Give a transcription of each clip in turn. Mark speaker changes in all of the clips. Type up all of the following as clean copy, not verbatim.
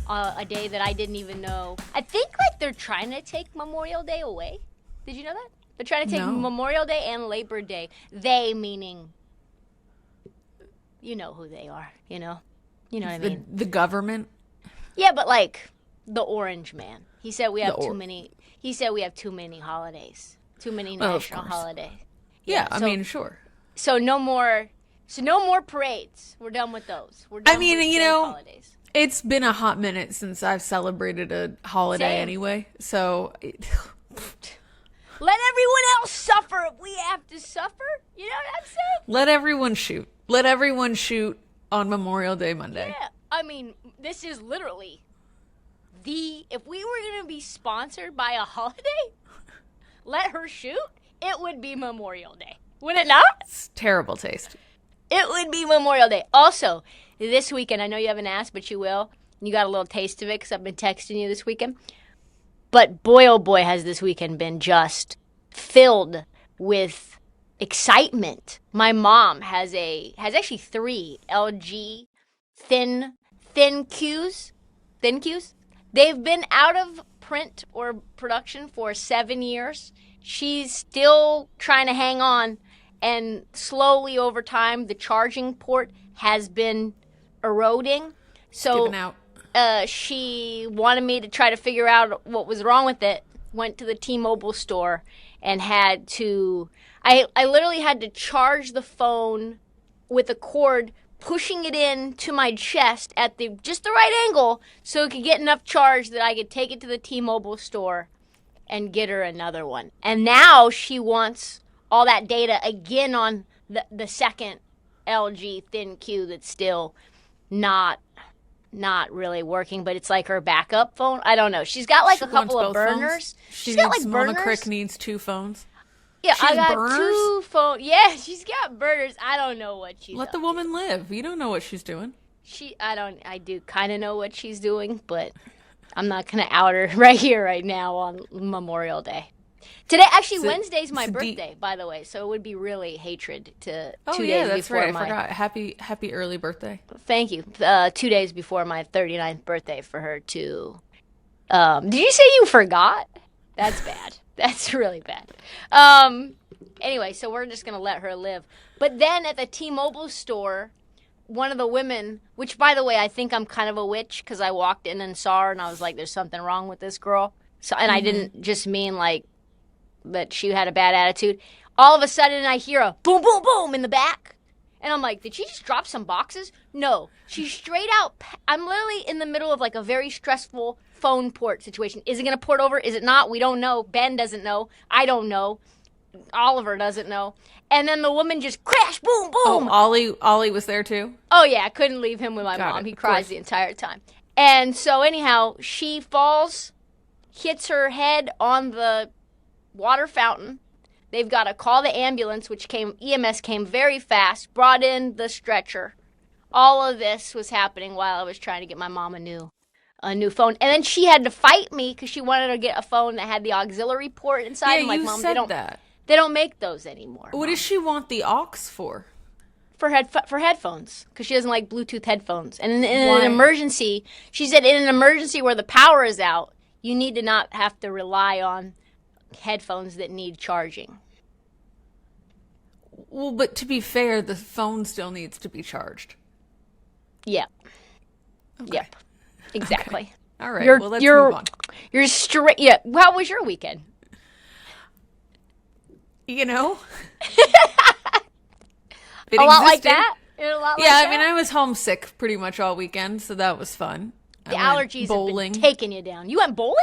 Speaker 1: a day that I didn't even know. I think like they're trying to take Memorial Day away. Did you know that? They're trying to take Memorial Day and Labor Day. They meaning, you know who they are, you know? You know what I mean?
Speaker 2: The government?
Speaker 1: Yeah, but like the Orange Man. He said we have too many. He said we have too many holidays, too many national holidays.
Speaker 2: Yeah, I mean, sure.
Speaker 1: So no more parades. We're done with those. We're done with holidays.
Speaker 2: It's been a hot minute since I've celebrated a holiday anyway. So
Speaker 1: let everyone else suffer if we have to suffer. You know what I'm saying?
Speaker 2: Let everyone shoot. Let everyone shoot on Memorial Day Monday.
Speaker 1: Yeah, I mean, this is literally if we were going to be sponsored by a holiday, let her shoot, it would be Memorial Day. Would it not?
Speaker 2: It's terrible taste.
Speaker 1: It would be Memorial Day. Also, this weekend, I know you haven't asked, but you will. You got a little taste of it because I've been texting you this weekend. But boy, oh boy, has this weekend been just filled with excitement. My mom has actually 3 LG thin Qs. Thin Qs. They've been out of print or production for 7 years. She's still trying to hang on, and slowly over time, the charging port has been eroding. So she wanted me to try to figure out what was wrong with it. Went to the T-Mobile store and had to. I literally had to charge the phone with a cord, pushing it in to my chest at just the right angle so it could get enough charge that I could take it to the T-Mobile store and get her another one. And now she wants all that data again on the second LG thin Q that's still not really working, but it's like her backup phone. I don't know. She's got like a couple of burners.
Speaker 2: She's got like burners. Mama Krick needs 2 phones.
Speaker 1: Yeah, I got burners? 2 phones. Yeah, she's got burners. I don't know what she's
Speaker 2: Let the woman live. You don't know what she's doing.
Speaker 1: I do kind of know what she's doing, but I'm not going to out her right here, right now on Memorial Day. Today, actually, Wednesday's my birthday, by the way, so it would be really hatred to 2 days before
Speaker 2: right. I forgot. Happy early birthday.
Speaker 1: Thank you. 2 days before my 39th birthday for her to... did you say you forgot? That's bad. That's really bad. Anyway, so we're just going to let her live. But then at the T-Mobile store, one of the women, which, by the way, I think I'm kind of a witch because I walked in and saw her and I was like, there's something wrong with this girl. So, and I didn't just mean like that she had a bad attitude. All of a sudden, I hear a boom, boom, boom in the back. And I'm like, did she just drop some boxes? No. She straight out, I'm literally in the middle of like a very stressful phone port situation. Is it going to port over? Is it not? We don't know. Ben doesn't know. I don't know. Oliver doesn't know. And then the woman just crash, boom, boom.
Speaker 2: Oh, Ollie was there too?
Speaker 1: Oh, yeah. I couldn't leave him with my mom. He cries the entire time. And so anyhow, she falls, hits her head on the water fountain. They've got to call the ambulance, which EMS came very fast, brought in the stretcher. All of this was happening while I was trying to get my mom a new phone. And then she had to fight me because she wanted to get a phone that had the auxiliary port inside.
Speaker 2: Yeah,
Speaker 1: I'm like,
Speaker 2: you
Speaker 1: Mom,
Speaker 2: said that.
Speaker 1: They don't make those anymore.
Speaker 2: What does she want the aux for?
Speaker 1: For headphones, because she doesn't like Bluetooth headphones. And in an emergency, she said in an emergency where the power is out, you need to not have to rely on headphones that need charging.
Speaker 2: Well, but to be fair, the phone still needs to be charged.
Speaker 1: Yep.
Speaker 2: Okay.
Speaker 1: Yep. Exactly.
Speaker 2: Okay. All right. Well, let's move on.
Speaker 1: You're straight. Yeah. How was your weekend?
Speaker 2: You know,
Speaker 1: a lot like that.
Speaker 2: I mean, I was homesick pretty much all weekend, so that was fun.
Speaker 1: The allergies have been taking you down. You went bowling?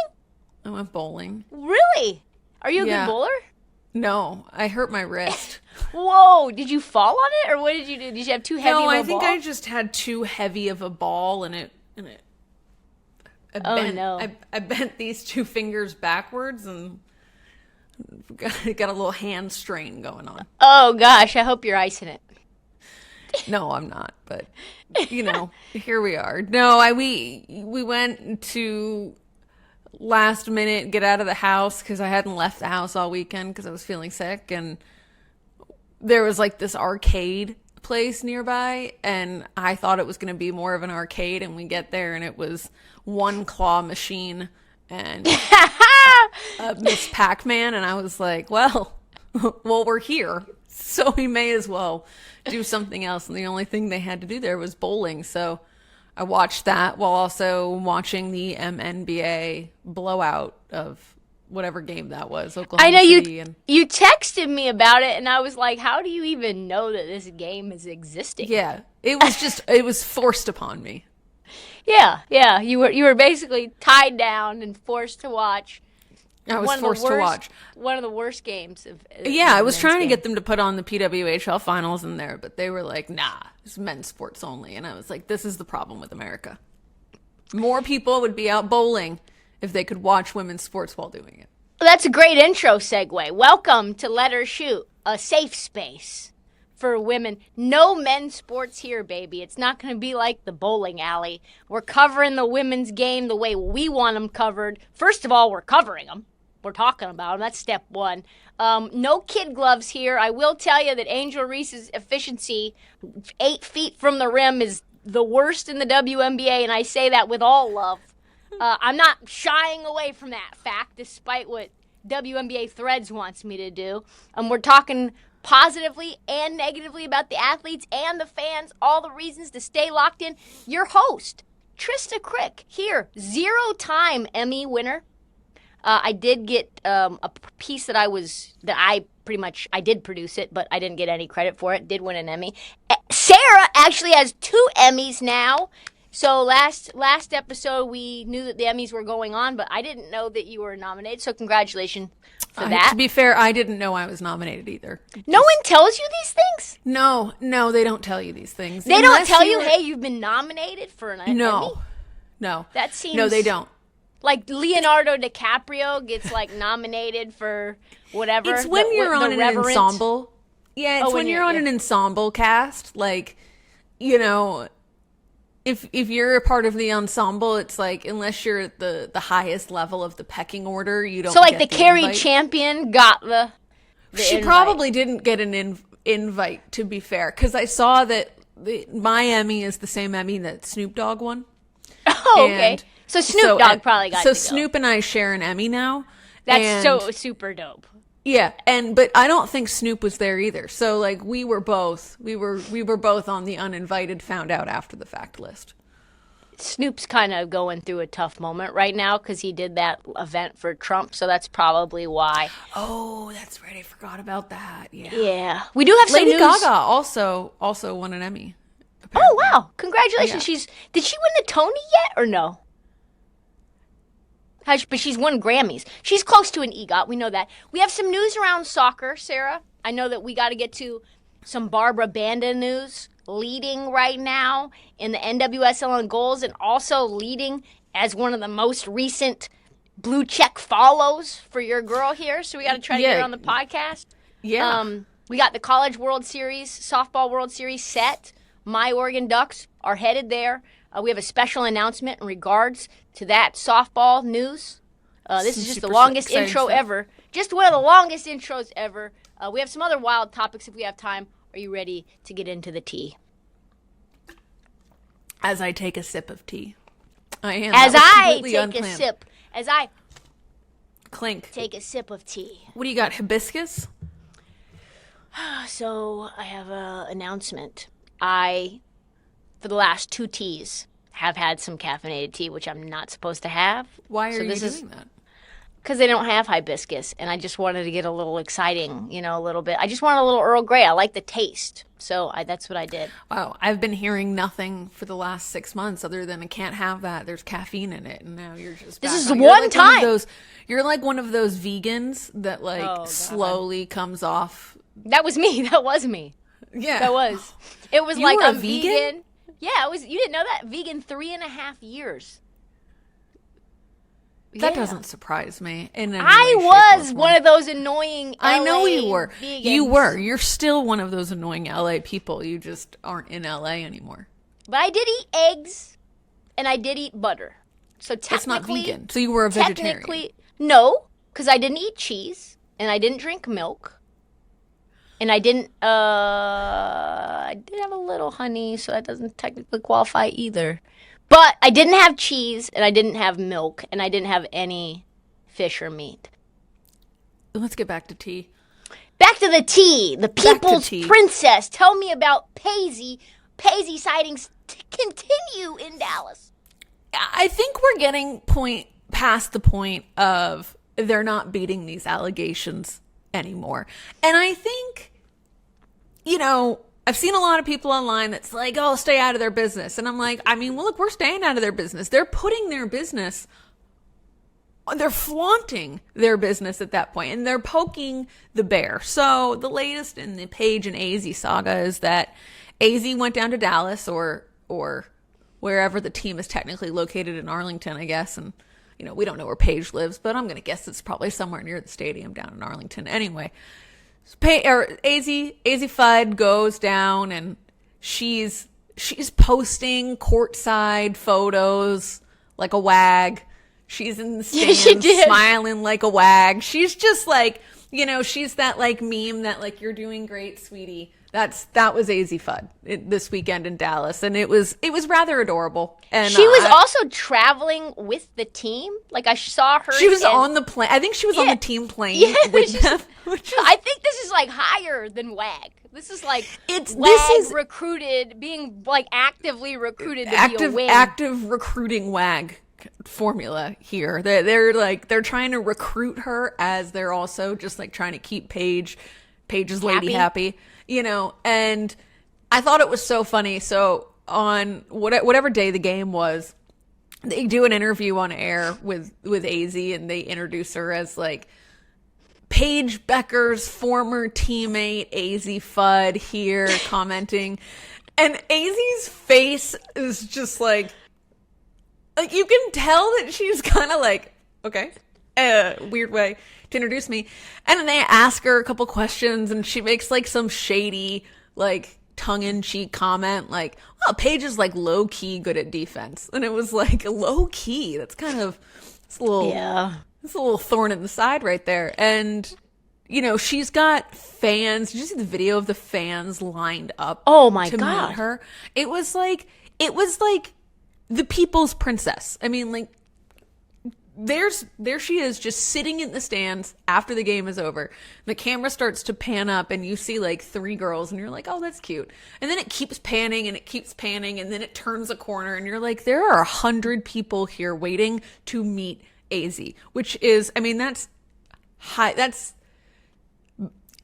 Speaker 2: I went bowling.
Speaker 1: Really? Are you a good bowler?
Speaker 2: No, I hurt my wrist.
Speaker 1: Whoa! Did you fall on it, or what did you do? Did you have too heavy of a ball?
Speaker 2: No, I think I just had too heavy of a ball, and it. I bent these 2 fingers backwards and got a little hand strain going on.
Speaker 1: Oh gosh, I hope you're icing it.
Speaker 2: No, I'm not, but here we are. No, we went to last minute get out of the house because I hadn't left the house all weekend because I was feeling sick, and there was like this arcade place nearby, and I thought it was going to be more of an arcade, and we get there, and it was one claw machine and Miss Pac-Man, and I was like, well, we're here, so we may as well do something else. And the only thing they had to do there was bowling, so I watched that while also watching the MNBA blowout of whatever game that was, Oklahoma
Speaker 1: I know
Speaker 2: City.
Speaker 1: you texted me about it, and I was like, how do you even know that this game is existing?
Speaker 2: Yeah, it was forced upon me.
Speaker 1: Yeah, you were basically tied down and forced to watch.
Speaker 2: I was forced to watch
Speaker 1: one of the worst games of
Speaker 2: I was trying to get them to put on the PWHL finals in there, but they were like, nah, it's men's sports only. And I was like, this is the problem with America. More people would be out bowling if they could watch women's sports while doing it.
Speaker 1: Well, that's a great intro segue. Welcome to Let Her Shoot, a safe space for women. No men's sports here, baby. It's not going to be like the bowling alley. We're covering the women's game the way we want them covered. First of all, we're covering them. We're talking about them. That's step one. No kid gloves here. I will tell you that Angel Reese's efficiency 8 feet from the rim is the worst in the WNBA, and I say that with all love. I'm not shying away from that fact, despite what WNBA Threads wants me to do. We're talking positively and negatively about the athletes and the fans, all the reasons to stay locked in. Your host, Trysta Krick, here, 0-time Emmy winner. I did get a piece that I did produce it, but I didn't get any credit for it. Did win an Emmy. Sarah actually has 2 Emmys now. So last episode we knew that the Emmys were going on, but I didn't know that you were nominated. So congratulations for that.
Speaker 2: To be fair, I didn't know I was nominated either.
Speaker 1: No one tells you these things?
Speaker 2: No, they don't tell you these things.
Speaker 1: They don't tell you, hey, you've been nominated for an Emmy?
Speaker 2: No.
Speaker 1: That seems...
Speaker 2: No, they don't.
Speaker 1: Like Leonardo DiCaprio gets nominated for whatever.
Speaker 2: It's when you're on an ensemble. Yeah, it's when you're on an ensemble cast. Like, if you're a part of the ensemble, it's like unless you're at the highest level of the pecking order, you don't.
Speaker 1: So like
Speaker 2: get
Speaker 1: the Carrie
Speaker 2: invite.
Speaker 1: Champion got the
Speaker 2: She
Speaker 1: invite.
Speaker 2: probably didn't get an invite, to be fair, because I saw that my Emmy is the same Emmy that Snoop Dogg won.
Speaker 1: Oh, okay. So Snoop Dogg probably got to go.
Speaker 2: Snoop and I share an Emmy now.
Speaker 1: That's so super dope.
Speaker 2: Yeah, but I don't think Snoop was there either. So like we were both on the uninvited, found out after the fact list.
Speaker 1: Snoop's kind of going through a tough moment right now because he did that event for Trump, so that's probably why.
Speaker 2: Oh, that's right. I forgot about that. Yeah.
Speaker 1: Yeah. We do have some
Speaker 2: Lady
Speaker 1: news.
Speaker 2: Gaga also won an Emmy. Apparently.
Speaker 1: Oh, wow. Congratulations.
Speaker 2: Yeah.
Speaker 1: Did she win the Tony yet or no? But she's won Grammys. She's close to an EGOT. We know that. We have some news around soccer, Sarah. I know that we got to get to some Barbara Banda news, leading right now in the NWSL in goals and also leading as one of the most recent blue check follows for your girl here. So we got to try to get her on the podcast.
Speaker 2: Yeah.
Speaker 1: We got the College World Series, Softball World Series set. My Oregon Ducks are headed there. We have a special announcement in regards to that softball news. This is just the longest intro ever. Just one of the longest intros ever. We have some other wild topics if we have time. Are you ready to get into the tea?
Speaker 2: As I take a sip of tea. I am.
Speaker 1: As I take
Speaker 2: unplanned.
Speaker 1: a sip. As I
Speaker 2: Clink.
Speaker 1: take a sip of tea.
Speaker 2: What do you got? Hibiscus?
Speaker 1: So I have an announcement. For the last 2 teas, have had some caffeinated tea, which I'm not supposed to have.
Speaker 2: Why are you doing that?
Speaker 1: Because they don't have hibiscus, and I just wanted to get a little exciting, a little bit. I just want a little Earl Grey. I like the taste, so that's what I did.
Speaker 2: Wow, I've been hearing nothing for the last 6 months other than I can't have that. There's caffeine in it, and now you're just.
Speaker 1: This is
Speaker 2: you're
Speaker 1: one
Speaker 2: like
Speaker 1: time.
Speaker 2: You're like one of those vegans that slowly comes off.
Speaker 1: That was me. That was me.
Speaker 2: Yeah,
Speaker 1: that was. It was
Speaker 2: you
Speaker 1: like
Speaker 2: were
Speaker 1: I'm
Speaker 2: a vegan.
Speaker 1: Yeah, it was. You didn't know that? Vegan 3.5 years.
Speaker 2: That doesn't surprise me.
Speaker 1: I was one of those annoying LA
Speaker 2: I know you were.
Speaker 1: vegans.
Speaker 2: You were. You're still one of those annoying LA people. You just aren't in LA anymore.
Speaker 1: But I did eat eggs, and I did eat butter. So technically,
Speaker 2: it's not vegan. So you were a vegetarian.
Speaker 1: No, because I didn't eat cheese, and I didn't drink milk, And I did have a little honey, so that doesn't technically qualify either. But I didn't have cheese, and I didn't have milk, and I didn't have any fish or meat.
Speaker 2: Let's get back to tea.
Speaker 1: Back to the tea. The people's princess. Tell me about Paisley. Paisley sightings continue in Dallas.
Speaker 2: I think we're getting past the point of they're not beating these allegations anymore. And I think, I've seen a lot of people online that's like, oh, stay out of their business. And I'm like, well, look, we're staying out of their business. They're putting their business, they're flaunting their business at that point, and they're poking the bear. So the latest in the Paige and Azzi saga is that Azzi went down to Dallas or wherever the team is technically located in Arlington, I guess. And, we don't know where Paige lives, but I'm going to guess it's probably somewhere near the stadium down in Arlington. Anyway, Azzi Fudd goes down, and she's posting courtside photos like a wag. She's in the stands smiling like a wag. She's just like, she's that like meme that like, you're doing great, sweetie. That was Azzi Fudd this weekend in Dallas, and it was rather adorable. And
Speaker 1: she was also traveling with the team. Like I saw her.
Speaker 2: She was on the plane. I think she was on the team plane with them.
Speaker 1: I think this is like higher than WAG. This is like WAG recruited, being like actively recruited to be a wing. Active
Speaker 2: recruiting WAG formula here. They're trying to recruit her as they're also just like trying to keep Paige's lady happy. And I thought it was so funny. So on whatever day the game was, they do an interview on air with Azzi, and they introduce her as like Paige Becker's former teammate, Azzi Fudd, here commenting. And Azzi's face is just like you can tell that she's kind of like, okay, weird way to introduce me. And then they ask her a couple questions, and she makes like some shady, like tongue-in-cheek comment like, well, Paige is like low-key good at defense. And it was like, low-key, that's kind of it's a little thorn in the side right there. And she's got fans. Did you see the video of the fans lined up to meet her? It was like the people's princess. There she is, just sitting in the stands after the game is over. The camera starts to pan up, and you see like 3 girls, and you're like, oh, that's cute. And then it keeps panning, and then it turns a corner, and you're like, there are 100 people here waiting to meet Azzi, which is, that's high. That's,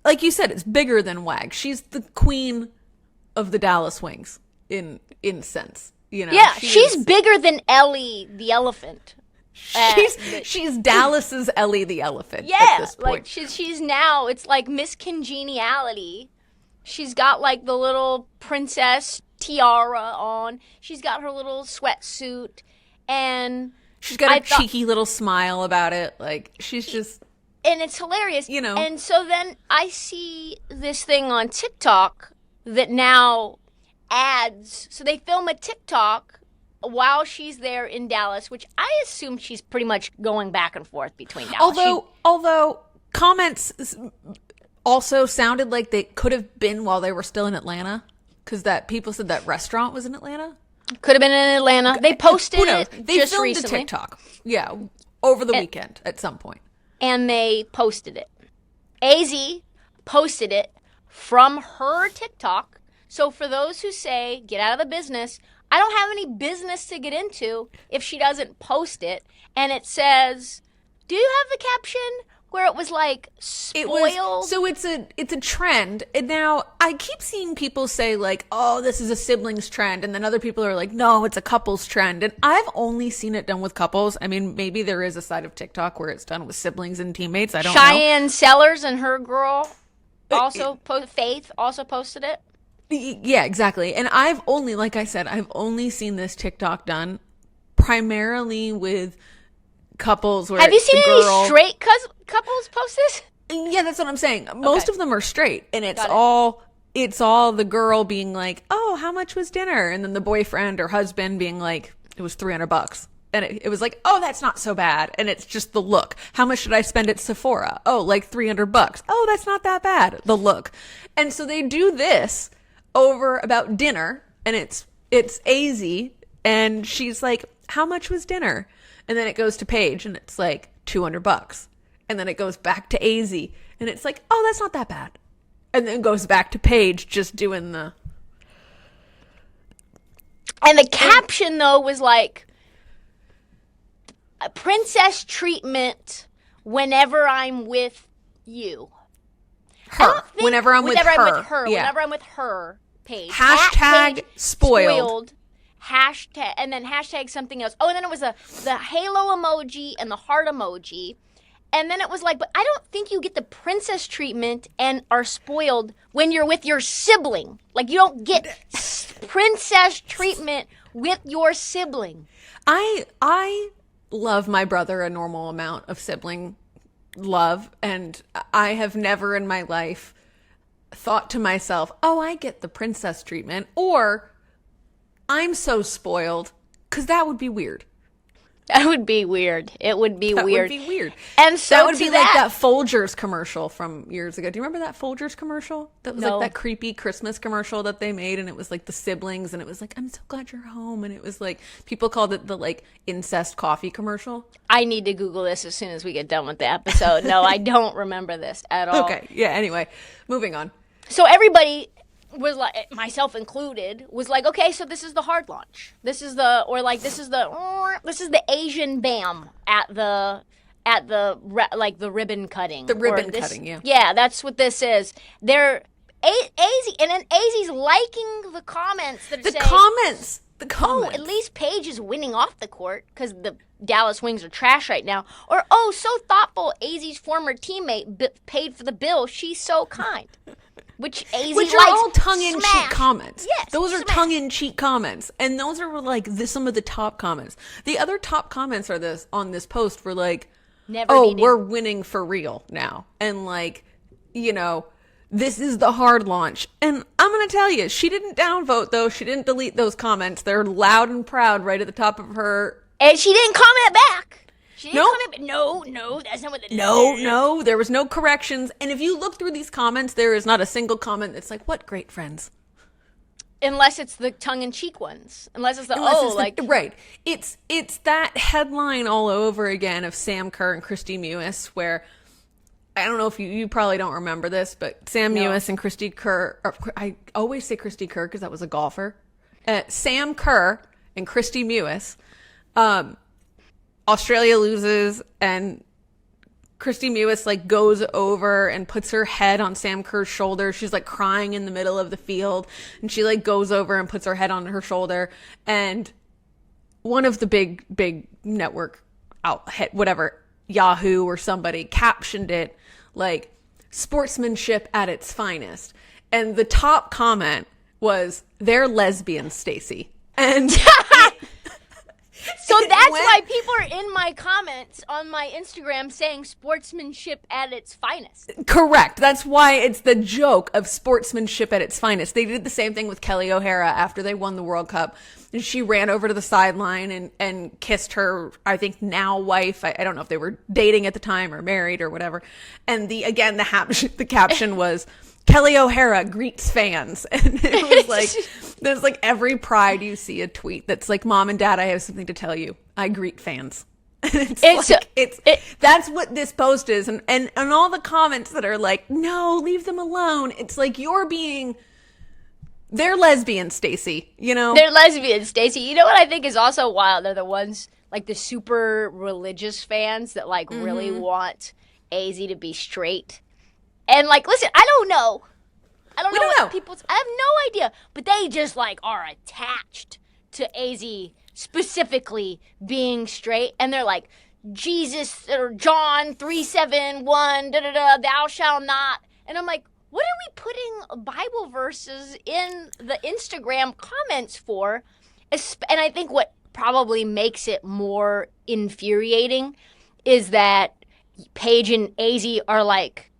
Speaker 2: like you said, it's bigger than WAG. She's the queen of the Dallas Wings in sense.
Speaker 1: Yeah, she's bigger than Ellie the elephant.
Speaker 2: She's Dallas's Ellie the elephant.
Speaker 1: Yeah,
Speaker 2: at this point.
Speaker 1: Like she's now. It's like Miss Congeniality. She's got like the little princess tiara on. She's got her little sweatsuit, and
Speaker 2: she's got a cheeky little smile about it. Like she's just,
Speaker 1: and it's hilarious. And so then I see this thing on TikTok that now ads. So they film a TikTok while she's there in Dallas, which I assume she's pretty much going back and forth between Dallas.
Speaker 2: Although comments also sounded like they could have been while they were still in Atlanta, because that people said that restaurant was in Atlanta.
Speaker 1: Could have been in Atlanta. They posted it
Speaker 2: they
Speaker 1: just
Speaker 2: filmed
Speaker 1: recently.
Speaker 2: A TikTok, over the weekend at some point,
Speaker 1: and they posted it. Azzi posted it from her TikTok. So for those who say get out of the business, I don't have any business to get into if she doesn't post it. And it says, do you have the caption where it was like spoiled?
Speaker 2: So it's a trend. And now I keep seeing people say like, oh, this is a siblings trend. And then other people are like, no, it's a couples trend. And I've only seen it done with couples. Maybe there is a side of TikTok where it's done with siblings and teammates. I don't know.
Speaker 1: Cheyenne Sellers and her girl Faith also posted it.
Speaker 2: Yeah, exactly. And I've only seen this TikTok done primarily with couples. Where
Speaker 1: have you seen any straight couples post this?
Speaker 2: Yeah, that's what I'm saying. Most of them are straight, and it's all the girl being like, "Oh, how much was dinner?" And then the boyfriend or husband being like, "It was $300." And it was like, oh, that's not so bad. And it's just the look. How much should I spend at Sephora? Oh, like $300. Oh, that's not that bad. The look. And so they do this over about dinner, and it's Azzi, and she's like, how much was dinner? And then it goes to Paige, and it's like $200. And then it goes back to Azzi, and it's like, oh, that's not that bad. And then it goes back to Paige, just doing the...
Speaker 1: And the caption, though, was like, princess treatment whenever I'm with you.
Speaker 2: Her. Whenever I'm with her. Yeah.
Speaker 1: Whenever I'm with her, Paige.
Speaker 2: Hashtag
Speaker 1: Paige,
Speaker 2: spoiled.
Speaker 1: Hashtag, and then hashtag something else. Oh, and then it was the halo emoji and the heart emoji. And then it was like, but I don't think you get the princess treatment and are spoiled when you're with your sibling. Like, you don't get princess treatment with your sibling.
Speaker 2: I love my brother a normal amount of sibling love, and I have never in my life thought to myself, oh, I get the princess treatment, or I'm so spoiled, because that would be weird.
Speaker 1: That would be weird. It would be weird.
Speaker 2: That would be weird.
Speaker 1: And so
Speaker 2: that would be like that Folgers commercial from years ago. Do you remember that Folgers commercial? That was like that creepy Christmas commercial that they made, and it was like the siblings, and it was like, I'm so glad you're home. And it was like, people called it the like incest coffee commercial.
Speaker 1: I need to Google this as soon as we get done with the episode. No, I don't remember this at all.
Speaker 2: Okay. Yeah. Anyway, moving on.
Speaker 1: So everybody was like, myself included, was like, okay, so this is the hard launch. This is the Asian BAM at the ribbon cutting.
Speaker 2: The ribbon cutting, yeah.
Speaker 1: Yeah, that's what this is. They're Azzi, and then Azzi's liking the comments that say,
Speaker 2: The comments.
Speaker 1: Oh, at least Paige is winning off the court because the Dallas Wings are trash right now. Or, oh, so thoughtful, Azzi's former teammate paid for the bill. She's so kind. Which Azzi
Speaker 2: Which
Speaker 1: likes.
Speaker 2: are all tongue-in-cheek comments.
Speaker 1: Yes,
Speaker 2: those are tongue-in-cheek comments, and those are like some of the top comments. The other top comments are on this post were like, we're winning for real now, and like, you know, this is the hard launch. And I'm gonna tell you, she didn't downvote though. She didn't delete those comments. They're loud and proud right at the top of her.
Speaker 1: And she didn't comment back.
Speaker 2: No,
Speaker 1: that's not what the
Speaker 2: No, there was no corrections. And if you look through these comments, there is not a single comment that's like, what great friends.
Speaker 1: Unless it's the tongue-in-cheek ones. Unless it's
Speaker 2: right. It's that headline all over again of Sam Kerr and Christy Mewis, where I don't know if you probably don't remember this, but Sam Mewis and Christy Kerr, I always say Christy Kerr because that was a golfer. Sam Kerr and Christy Mewis, Australia loses, and Christy Mewis like goes over and puts her head on Sam Kerr's shoulder. She's like crying in the middle of the field, and she like goes over and puts her head on her shoulder. And one of the big network outlet, whatever, Yahoo or somebody, captioned it like sportsmanship at its finest. And the top comment was, "They're lesbians, Stacey." And
Speaker 1: so that's why people are in my comments on my Instagram saying sportsmanship at its finest.
Speaker 2: Correct. That's why it's the joke of sportsmanship at its finest. They did the same thing with Kelly O'Hara after they won the World Cup. And she ran over to the sideline and kissed her, I think, now wife. I don't know if they were dating at the time or married or whatever. And the caption was, Kelly O'Hara greets fans. And it was like, there's like every Pride you see a tweet that's like, Mom and Dad, I have something to tell you. I greet fans. That's what this post is. And all the comments that are like, no, leave them alone. It's like they're lesbians, Stacey, you know?
Speaker 1: They're lesbians, Stacey. You know what I think is also wild? They're the ones, like the super religious fans that like really want Azzi to be straight. And like, listen, I don't know. I have no idea. But they just like are attached to Azzi specifically being straight. And they're like, Jesus or John 3:7:1, thou shalt not. And I'm like, what are we putting Bible verses in the Instagram comments for? And I think what probably makes it more infuriating is that Paige and Azzi are like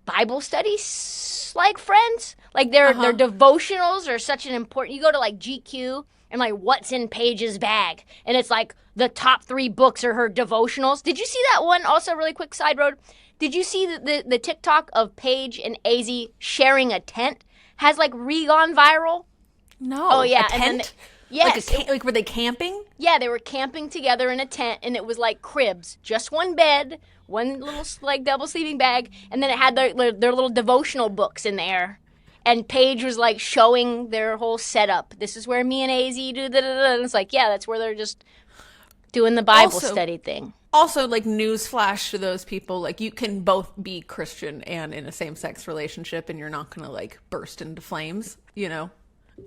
Speaker 1: Bible studies like friends. Like their devotionals are such an important. You go to like GQ and like what's in Paige's bag, and it's like the top 3 books are her devotionals. Did you see that one? Also, really quick side road. Did you see the TikTok of Paige and Azzi sharing a tent? Has like re-gone viral?
Speaker 2: No.
Speaker 1: Oh, yeah.
Speaker 2: A tent?
Speaker 1: And then yes.
Speaker 2: Like, were they camping?
Speaker 1: Yeah, they were camping together in a tent, and it was like cribs. Just one bed, one little like double sleeping bag, and then it had their little devotional books in there. And Paige was like showing their whole setup. This is where me and Azzi do da-da-da. And it's like, yeah, that's where they're just doing the Bible study thing.
Speaker 2: Also, like, newsflash to those people, like, you can both be Christian and in a same-sex relationship, and you're not gonna like burst into flames, you know.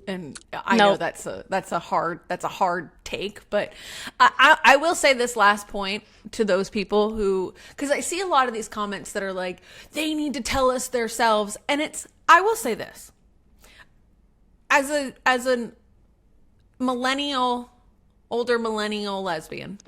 Speaker 2: And I know that's a hard take, but I will say this last point to those people who, because I see a lot of these comments that are like, they need to tell us themselves, and I will say this, as a older millennial lesbian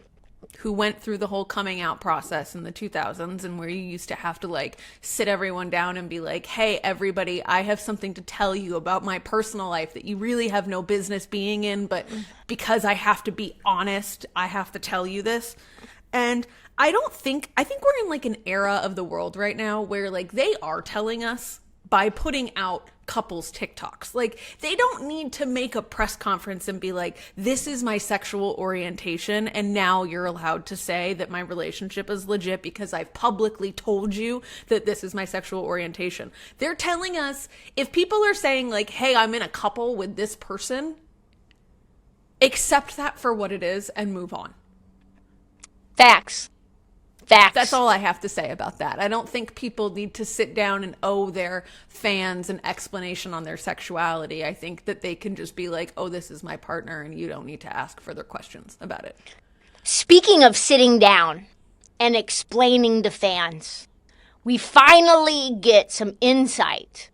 Speaker 2: who went through the whole coming out process in the 2000s, and where you used to have to like sit everyone down and be like, hey, everybody, I have something to tell you about my personal life that you really have no business being in, but because I have to be honest, I have to tell you this. And I think we're in like an era of the world right now where like they are telling us by putting out couples TikToks. Like, they don't need to make a press conference and be like, this is my sexual orientation, and now you're allowed to say that my relationship is legit because I've publicly told you that this is my sexual orientation. They're telling us, if people are saying like, hey, I'm in a couple with this person, accept that for what it is and move on.
Speaker 1: Facts.
Speaker 2: That's all I have to say about that. I don't think people need to sit down and owe their fans an explanation on their sexuality. I think that they can just be like, oh, this is my partner, and you don't need to ask further questions about it.
Speaker 1: Speaking of sitting down and explaining to fans, we finally get some insight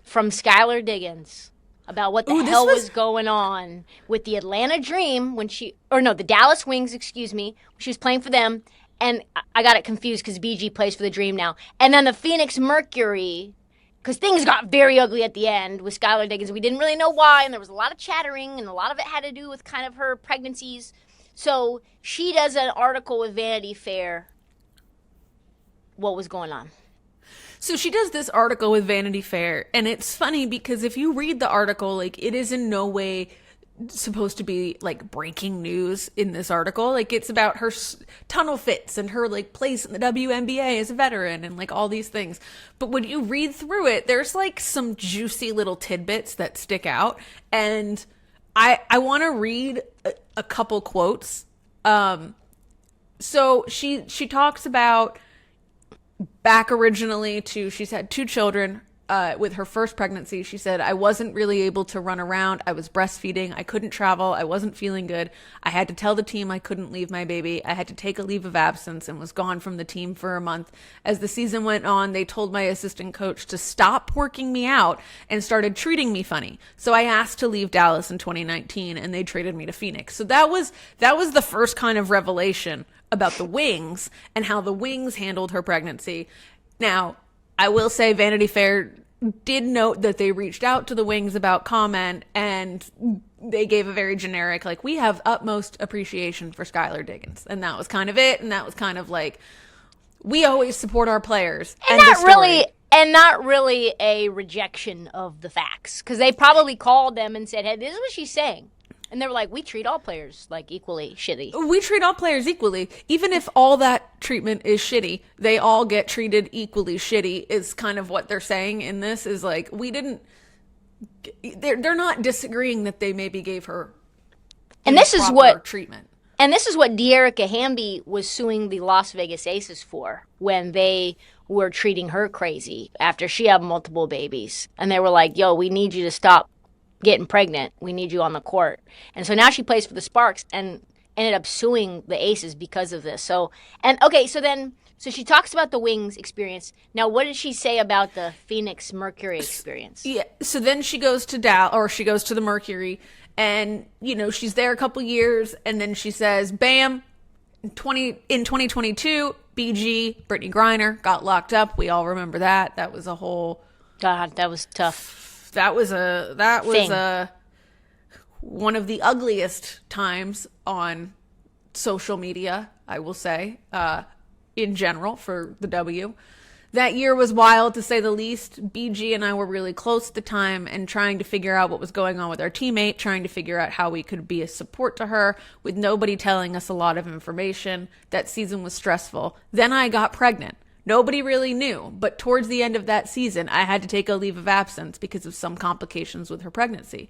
Speaker 1: from Skylar Diggins about what the hell was going on with the Atlanta Dream the Dallas Wings, excuse me, when she was playing for them. And I got it confused because BG plays for the Dream now. And then the Phoenix Mercury, because things got very ugly at the end with Skylar Diggins. We didn't really know why, and there was a lot of chattering, and a lot of it had to do with kind of her pregnancies. So she does an article with Vanity Fair. What was going on?
Speaker 2: So she does this article with Vanity Fair, and it's funny because if you read the article, like, it is in no way supposed to be like breaking news in this article. Like, it's about her tunnel fits and her like place in the WNBA as a veteran and like all these things. But when you read through it, there's like some juicy little tidbits that stick out, and I want to read a couple quotes. So she talks about back originally to, she's had 2 children. With her first pregnancy, she said, I wasn't really able to run around. I was breastfeeding. I couldn't travel. I wasn't feeling good. I had to tell the team I couldn't leave my baby. I had to take a leave of absence and was gone from the team for a month. As the season went on, they told my assistant coach to stop working me out and started treating me funny. So I asked to leave Dallas in 2019, and they traded me to Phoenix. So that was the first kind of revelation about the Wings and how the Wings handled her pregnancy. Now, I will say Vanity Fair did note that they reached out to the Wings about comment, and they gave a very generic, like, we have utmost appreciation for Skylar Diggins. And that was kind of it. And that was kind of like, we always support our players.
Speaker 1: And not really a rejection of the facts. Because they probably called them and said, hey, this is what she's saying. And they were like, we treat all players like equally shitty.
Speaker 2: We treat all players equally. Even if all that treatment is shitty, they all get treated equally shitty is kind of what they're saying in this, is like, they're not disagreeing that they maybe gave her treatment.
Speaker 1: And this is what De'Erica Hamby was suing the Las Vegas Aces for when they were treating her crazy after she had multiple babies. And they were like, yo, we need you to stop getting pregnant. We need you on the court. And so now she plays for the Sparks and ended up suing the Aces because of this. So she talks about the Wings experience. Now, what did she say about the Phoenix Mercury experience?
Speaker 2: Yeah. So then she goes to she goes to the Mercury, and, you know, she's there a couple years, and then she says, bam, in 2022, BG, Brittany Griner, got locked up. We all remember that. That was a whole...
Speaker 1: God, that was tough.
Speaker 2: That was one of the ugliest times on social media, I will say, in general for the W. That year was wild, to say the least. BG and I were really close at the time and trying to figure out what was going on with our teammate, trying to figure out how we could be a support to her with nobody telling us a lot of information. That season was stressful. Then I got pregnant. Nobody really knew, but towards the end of that season, I had to take a leave of absence because of some complications with her pregnancy.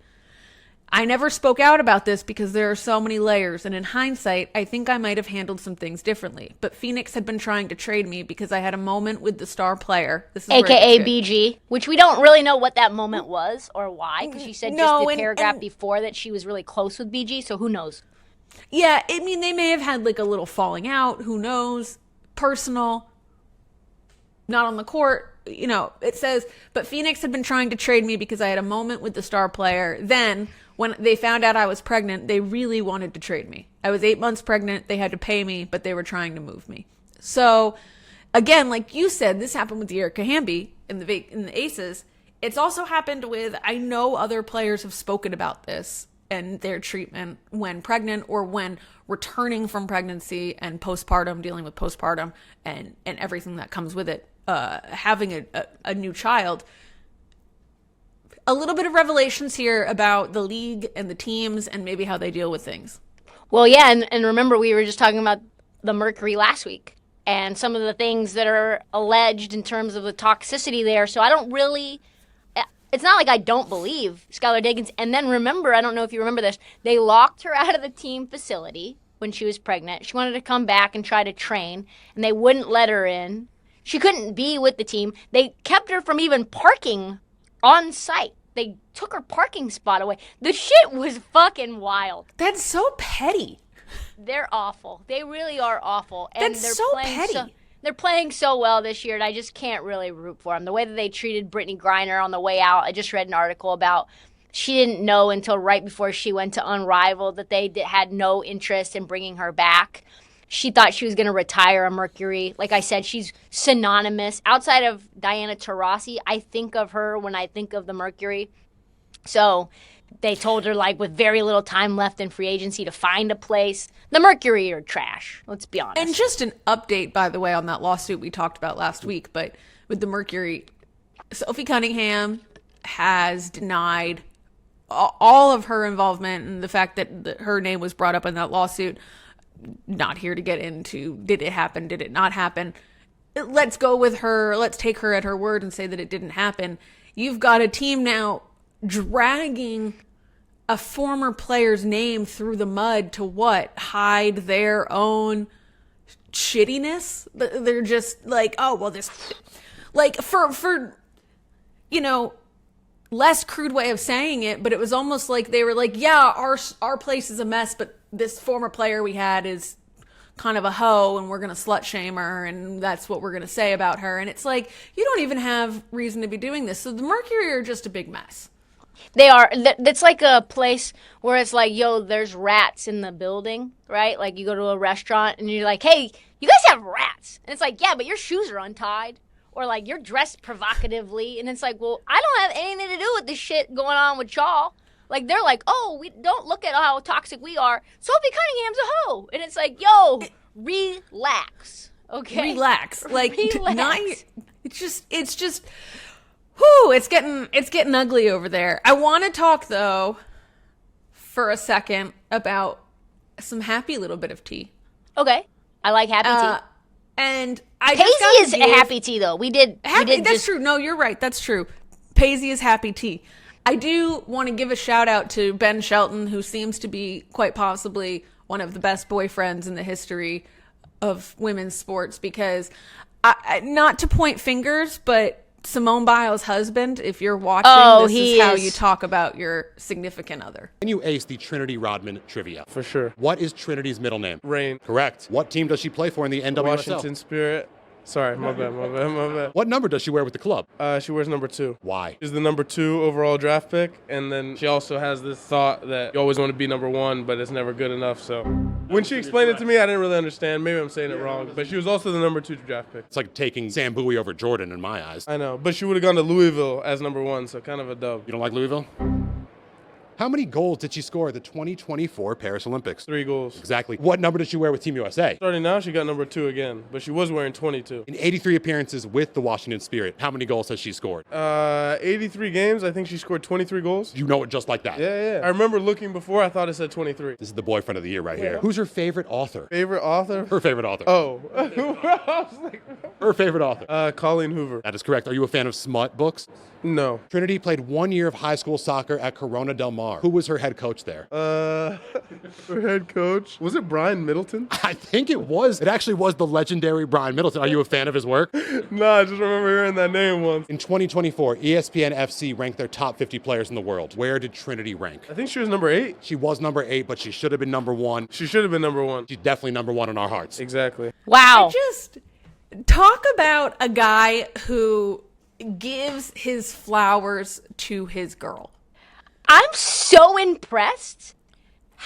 Speaker 2: I never spoke out about this because there are so many layers, and in hindsight, I think I might have handled some things differently. But Phoenix had been trying to trade me because I had a moment with the star player. This is
Speaker 1: AKA BG, which we don't really know what that moment was or why, because she said just the paragraph before that she was really close with BG, so who knows?
Speaker 2: Yeah, I mean, they may have had like a little falling out, who knows, personal, not on the court. You know, it says, but Phoenix had been trying to trade me because I had a moment with the star player. Then, when they found out I was pregnant, they really wanted to trade me. I was 8 months pregnant. They had to pay me, but they were trying to move me. So, again, like you said, this happened with Erica Hamby in the Aces. It's also happened with, I know other players have spoken about this and their treatment when pregnant or when returning from pregnancy and postpartum, dealing with postpartum and everything that comes with it. Having a new child. A little bit of revelations here about the league and the teams and maybe how they deal with things.
Speaker 1: Well, yeah, and remember we were just talking about the Mercury last week and some of the things that are alleged in terms of the toxicity there. So I don't really, it's not like I don't believe Skylar Diggins. And then remember, I don't know if you remember this, they locked her out of the team facility when she was pregnant. She wanted to come back and try to train, and they wouldn't let her in. She couldn't be with the team. They kept her from even parking on site. They took her parking spot away. The shit was fucking wild.
Speaker 2: That's so petty.
Speaker 1: They're awful. They really are awful. And
Speaker 2: That's
Speaker 1: they're
Speaker 2: so petty.
Speaker 1: They're playing so well this year, and I just can't really root for them. The way that they treated Brittany Griner on the way out, I just read an article about she didn't know until right before she went to Unrivaled that they had no interest in bringing her back. She thought she was going to retire a Mercury. Like I said, she's synonymous. Outside of Diana Taurasi, I think of her when I think of the Mercury. So they told her, like, with very little time left in free agency to find a place. The Mercury are trash. Let's be honest.
Speaker 2: And just an update, by the way, on that lawsuit we talked about last week. But with the Mercury, Sophie Cunningham has denied all of her involvement and the fact that her name was brought up in that lawsuit. Not here to get into, did it happen, did it not happen? Let's go with her. Let's take her at her word and say that it didn't happen. You've got a team now dragging a former player's name through the mud to what? Hide their own shittiness? They're just like, oh, well, this, like, for you know, less crude way of saying it, but it was almost like they were like, yeah, our place is a mess, but this former player we had is kind of a hoe and we're going to slut shame her and that's what we're going to say about her. And it's like, you don't even have reason to be doing this. So the Mercury are just a big mess.
Speaker 1: They are. It's like a place where it's like, yo, there's rats in the building, right? Like you go to a restaurant and you're like, hey, you guys have rats. And it's like, yeah, but your shoes are untied. Or like you're dressed provocatively. And it's like, well, I don't have anything to do with this shit going on with y'all. Like, they're like, oh, we don't look at how toxic we are. Sophie Cunningham's a hoe. And it's like, yo, relax. Okay?
Speaker 2: Relax. Like,
Speaker 1: relax.
Speaker 2: It's just, whew, it's getting ugly over there. I want to talk, though, for a second about some happy little bit of tea.
Speaker 1: Okay. I like happy tea.
Speaker 2: And I
Speaker 1: Paisley is a happy tea, though.
Speaker 2: That's true. No, you're right. That's true. Paisley is happy tea. I do want to give a shout out to Ben Shelton, who seems to be quite possibly one of the best boyfriends in the history of women's sports, because not to point fingers, but Simone Biles' husband, if you're watching, this is how you talk about your significant other.
Speaker 3: Can you ace the Trinity Rodman trivia?
Speaker 4: For sure.
Speaker 3: What is Trinity's middle name?
Speaker 4: Rain.
Speaker 3: Correct. What team does she play for in the NWSL?
Speaker 4: Washington Spirit. Sorry, my bad.
Speaker 3: What number does she wear with the club?
Speaker 4: She wears number 2.
Speaker 3: Why?
Speaker 4: She's the number 2 overall draft pick, and then she also has this thought that you always want to be number 1, but it's never good enough. So when she explained it to me, I didn't really understand. Maybe I'm saying it wrong, but she was also the number 2 draft pick.
Speaker 3: It's like taking Sam Bowie over Jordan in my eyes.
Speaker 4: I know, but she would have gone to Louisville as number 1, so kind of a dub.
Speaker 3: You don't like Louisville? How many goals did she score at the 2024 Paris Olympics?
Speaker 4: 3 goals.
Speaker 3: Exactly. What number did she wear with Team USA?
Speaker 4: Starting now, she got number 2 again, but she was wearing 22.
Speaker 3: In 83 appearances with the Washington Spirit, how many goals has she scored?
Speaker 4: 83 games, I think she scored 23 goals.
Speaker 3: You know it just like that.
Speaker 4: Yeah. I remember looking before, I thought it said 23.
Speaker 3: This is the boyfriend of the year right here. Who's her favorite author?
Speaker 4: Favorite author?
Speaker 3: Her favorite author.
Speaker 4: Oh. I was like,
Speaker 3: Her favorite author.
Speaker 4: Colleen Hoover.
Speaker 3: That is correct. Are you a fan of smut books?
Speaker 4: No.
Speaker 3: Trinity played 1 year of high school soccer at Corona Del Mar. Who was her head coach there?
Speaker 4: Her head coach? Was it Brian Middleton?
Speaker 3: I think it was. It actually was the legendary Brian Middleton. Are you a fan of his work?
Speaker 4: No, I just remember hearing that name once.
Speaker 3: In 2024, ESPN FC ranked their top 50 players in the world. Where did Trinity rank?
Speaker 4: I think she was number 8.
Speaker 3: She was number 8, but she should have been number 1.
Speaker 4: She should have been number 1.
Speaker 3: She's definitely number 1 in our hearts.
Speaker 4: Exactly.
Speaker 1: Wow.
Speaker 2: Just talk about a guy who gives his flowers to his girl.
Speaker 1: I'm so impressed.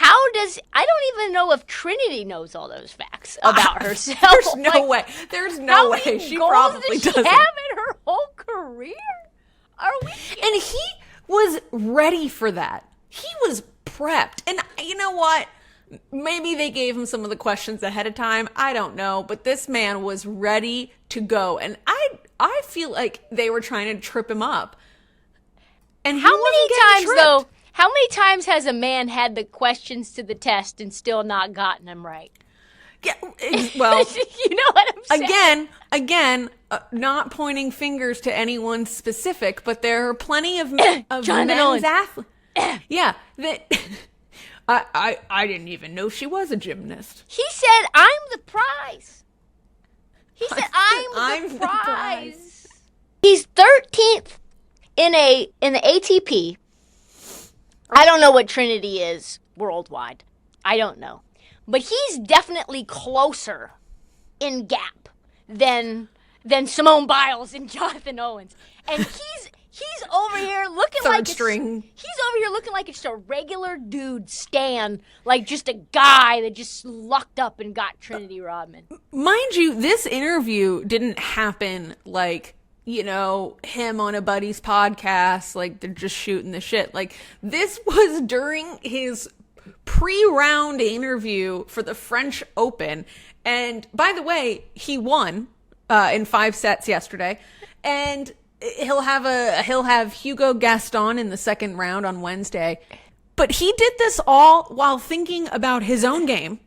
Speaker 1: I don't even know if Trinity knows all those facts about herself.
Speaker 2: There's no way. There's no way. She probably
Speaker 1: does she
Speaker 2: doesn't.
Speaker 1: have in her whole career? Are we?
Speaker 2: And he was ready for that. He was prepped. And you know what? Maybe they gave him some of the questions ahead of time. I don't know. But this man was ready to go. And I feel like they were trying to trip him up. And
Speaker 1: How many times has a man had the questions to the test and still not gotten them right?
Speaker 2: Yeah, well,
Speaker 1: you know what I'm saying?
Speaker 2: Again, not pointing fingers to anyone specific, but there are plenty of
Speaker 1: Jonathan
Speaker 2: men's
Speaker 1: Owens.
Speaker 2: athletes. Yeah, that I didn't even know she was a gymnast.
Speaker 1: He said, "I'm the prize." He said, "I'm the prize."
Speaker 2: prize.
Speaker 1: He's 13th in the ATP. I don't know what Trinity is worldwide. I don't know. But he's definitely closer in gap than Simone Biles and Jonathan Owens. And he's over here looking
Speaker 2: Third string.
Speaker 1: He's over here looking like it's just a regular dude Stan, like just a guy that just lucked up and got Trinity Rodman.
Speaker 2: Mind you, this interview didn't happen like, you know, him on a buddy's podcast, like they're just shooting the shit. Like this was during his pre-round interview for the French Open. And by the way, he won in 5 sets yesterday. And he'll have Hugo Gaston in the second round on Wednesday. But he did this all while thinking about his own game.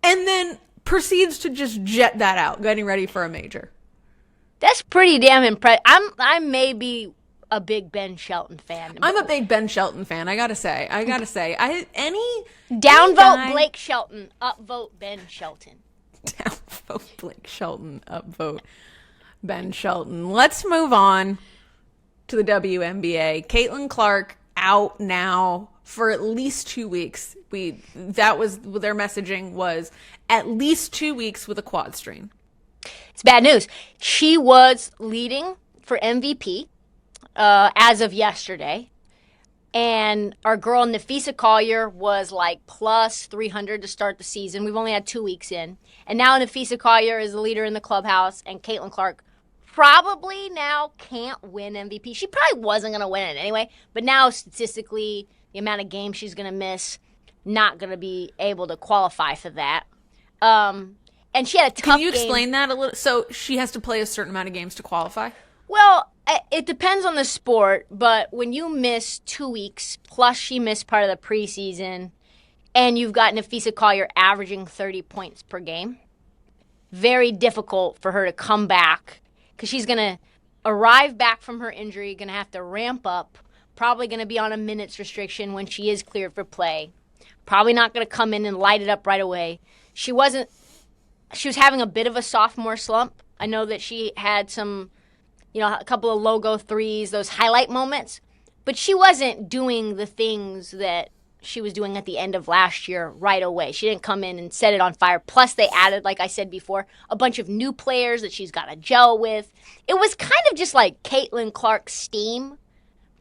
Speaker 2: And then proceeds to just jet that out, getting ready for a major.
Speaker 1: That's pretty damn impressive. I may be a big Ben Shelton fan.
Speaker 2: I'm a big Ben Shelton fan. I gotta say,
Speaker 1: Downvote Blake Shelton, upvote Ben Shelton.
Speaker 2: Downvote Blake Shelton, upvote Ben Shelton. Let's move on to the WNBA. Caitlin Clark out now for at least 2 weeks. That was their messaging was at least 2 weeks with a quad strain.
Speaker 1: It's bad news. She was leading for MVP as of yesterday. And our girl Nafisa Collier was like plus 300 to start the season. We've only had 2 weeks in. And now Nafisa Collier is the leader in the clubhouse. And Caitlin Clark probably now can't win MVP. She probably wasn't going to win it anyway. But now statistically, the amount of games she's going to miss, not going to be able to qualify for that. And she had a tough game.
Speaker 2: Can you explain that a little? So she has to play a certain amount of games to qualify?
Speaker 1: Well, it depends on the sport, but when you miss 2 weeks, plus she missed part of the preseason, and you've got Nafisa Collier averaging 30 points per game, very difficult for her to come back because she's going to arrive back from her injury, going to have to ramp up, probably going to be on a minutes restriction when she is cleared for play, probably not going to come in and light it up right away. She was having a bit of a sophomore slump. I know that she had some, a couple of logo threes, those highlight moments. But she wasn't doing the things that she was doing at the end of last year right away. She didn't come in and set it on fire. Plus, they added, like I said before, a bunch of new players that she's got to gel with. It was kind of just like Caitlin Clark's steam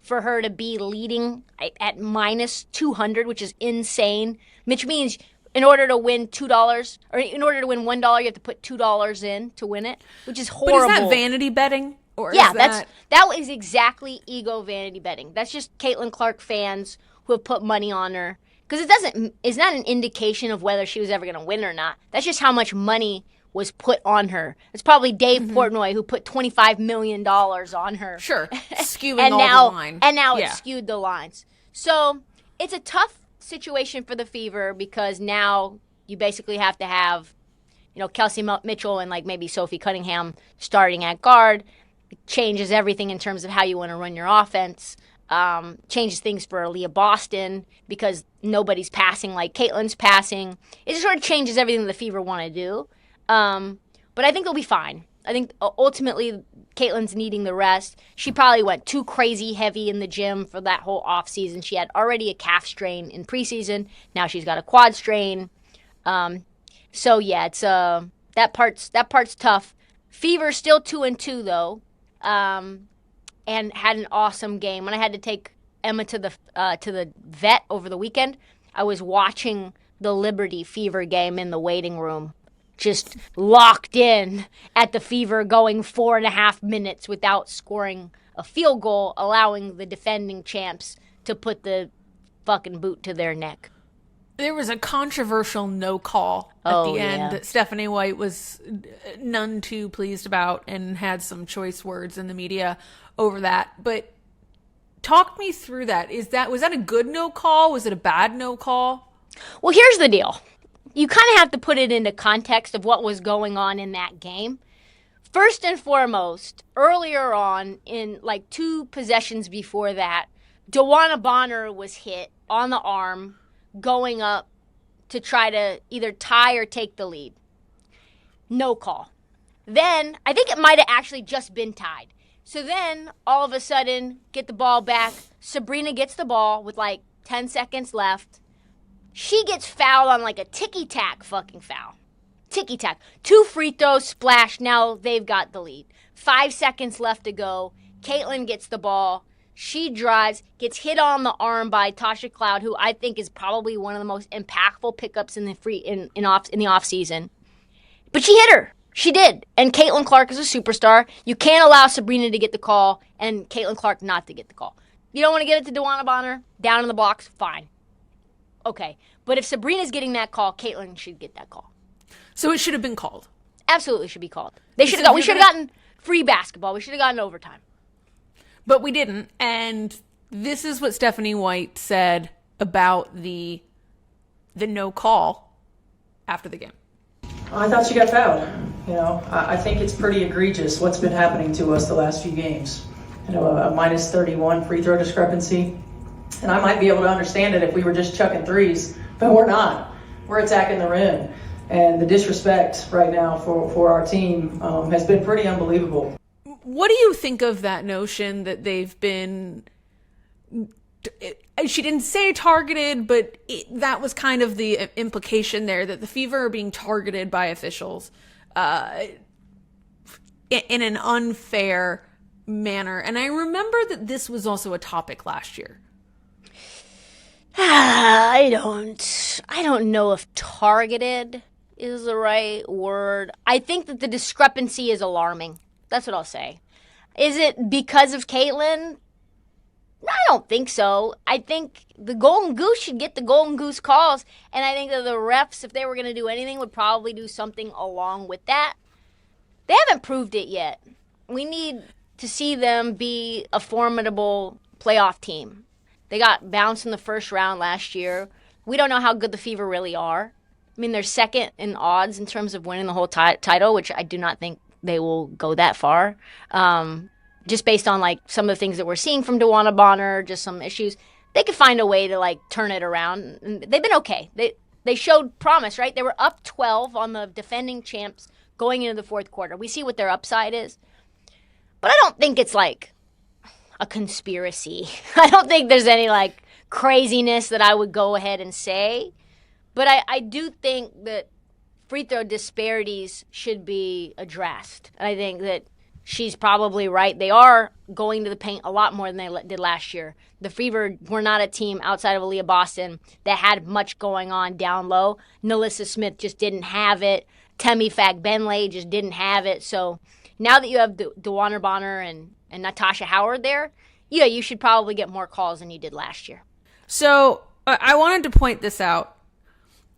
Speaker 1: for her to be leading at minus 200, which is insane, which means in order to win $2, or in order to win $1, you have to put $2 in to win it, which is horrible.
Speaker 2: But is that vanity betting? Or
Speaker 1: Yeah,
Speaker 2: is
Speaker 1: that was exactly ego vanity betting. That's just Caitlin Clark fans who have put money on her. Because it's not an indication of whether she was ever going to win or not. That's just how much money was put on her. It's probably Dave Portnoy who put $25 million on her.
Speaker 2: Sure. Skewing all the line.
Speaker 1: And now it's skewed the lines. So it's a tough situation for the Fever because now you basically have to have, Kelsey Mitchell and like maybe Sophie Cunningham starting at guard. It changes everything in terms of how you want to run your offense. Changes things for Aaliyah Boston because nobody's passing like Caitlin's passing. It just sort of changes everything the Fever want to do. But I think they'll be fine. I think ultimately Caitlin's needing the rest. She probably went too crazy heavy in the gym for that whole offseason. She had already a calf strain in preseason. Now she's got a quad strain. So yeah, it's that part's tough. Fever still 2-2 though. And had an awesome game. When I had to take Emma to the vet over the weekend, I was watching the Liberty Fever game in the waiting room, just locked in at the Fever, going 4.5 minutes without scoring a field goal, allowing the defending champs to put the fucking boot to their neck.
Speaker 2: There was a controversial no call at the end that Stephanie White was none too pleased about and had some choice words in the media over that. But talk me through that. Was that a good no call? Was it a bad no call?
Speaker 1: Well, here's the deal. You kind of have to put it into context of what was going on in that game. First and foremost, earlier on, in like 2 possessions before that, DeWanna Bonner was hit on the arm going up to try to either tie or take the lead. No call. Then, I think it might have actually just been tied. So then, all of a sudden, get the ball back. Sabrina gets the ball with like 10 seconds left. She gets fouled on like a ticky-tack fucking foul. Ticky-tack. 2 free throws, splash. Now they've got the lead. 5 seconds left to go. Caitlin gets the ball. She drives, gets hit on the arm by Tasha Cloud, who I think is probably one of the most impactful pickups in the off season. But she hit her. She did. And Caitlin Clark is a superstar. You can't allow Sabrina to get the call and Caitlin Clark not to get the call. You don't want to give it to DeWanna Bonner down in the blocks? Fine. Okay. But if Sabrina's getting that call, Caitlin should get that call.
Speaker 2: So it should have been called.
Speaker 1: Absolutely should be called. We should have gotten free basketball. We should have gotten overtime.
Speaker 2: But we didn't, and this is what Stephanie White said about the no call after the game.
Speaker 5: I thought she got fouled. I think it's pretty egregious what's been happening to us the last few games. A minus 31 free throw discrepancy. And I might be able to understand it if we were just chucking threes, but we're not. We're attacking the rim. And the disrespect right now for our team has been pretty unbelievable.
Speaker 2: What do you think of that notion that they've been, she didn't say targeted, but that was kind of the implication there, that the Fever are being targeted by officials in an unfair manner. And I remember that this was also a topic last year.
Speaker 1: I don't know if targeted is the right word. I think that the discrepancy is alarming. That's what I'll say. Is it because of Caitlin? I don't think so. I think the Golden Goose should get the Golden Goose calls, and I think that the refs, if they were going to do anything, would probably do something along with that. They haven't proved it yet. We need to see them be a formidable playoff team. They got bounced in the first round last year. We don't know how good the Fever really are. I mean, they're second in odds in terms of winning the whole title, which I do not think they will go that far. Just based on like some of the things that we're seeing from DeWanna Bonner, just some issues, they could find a way to like turn it around. And they've been okay. They showed promise, right? They were up 12 on the defending champs going into the fourth quarter. We see what their upside is, but I don't think it's like a conspiracy. I don't think there's any like craziness that I would go ahead and say, but I do think that free throw disparities should be addressed. And I think that she's probably right. They are going to the paint a lot more than they did last year. The Fever were not a team outside of Aaliyah Boston that had much going on down low. Nalissa Smith just didn't have it. Temi Fagbenley just didn't have it. So now that you have DeWanna Bonner and Natasha Howard there, yeah, you should probably get more calls than you did last year.
Speaker 2: So I wanted to point this out.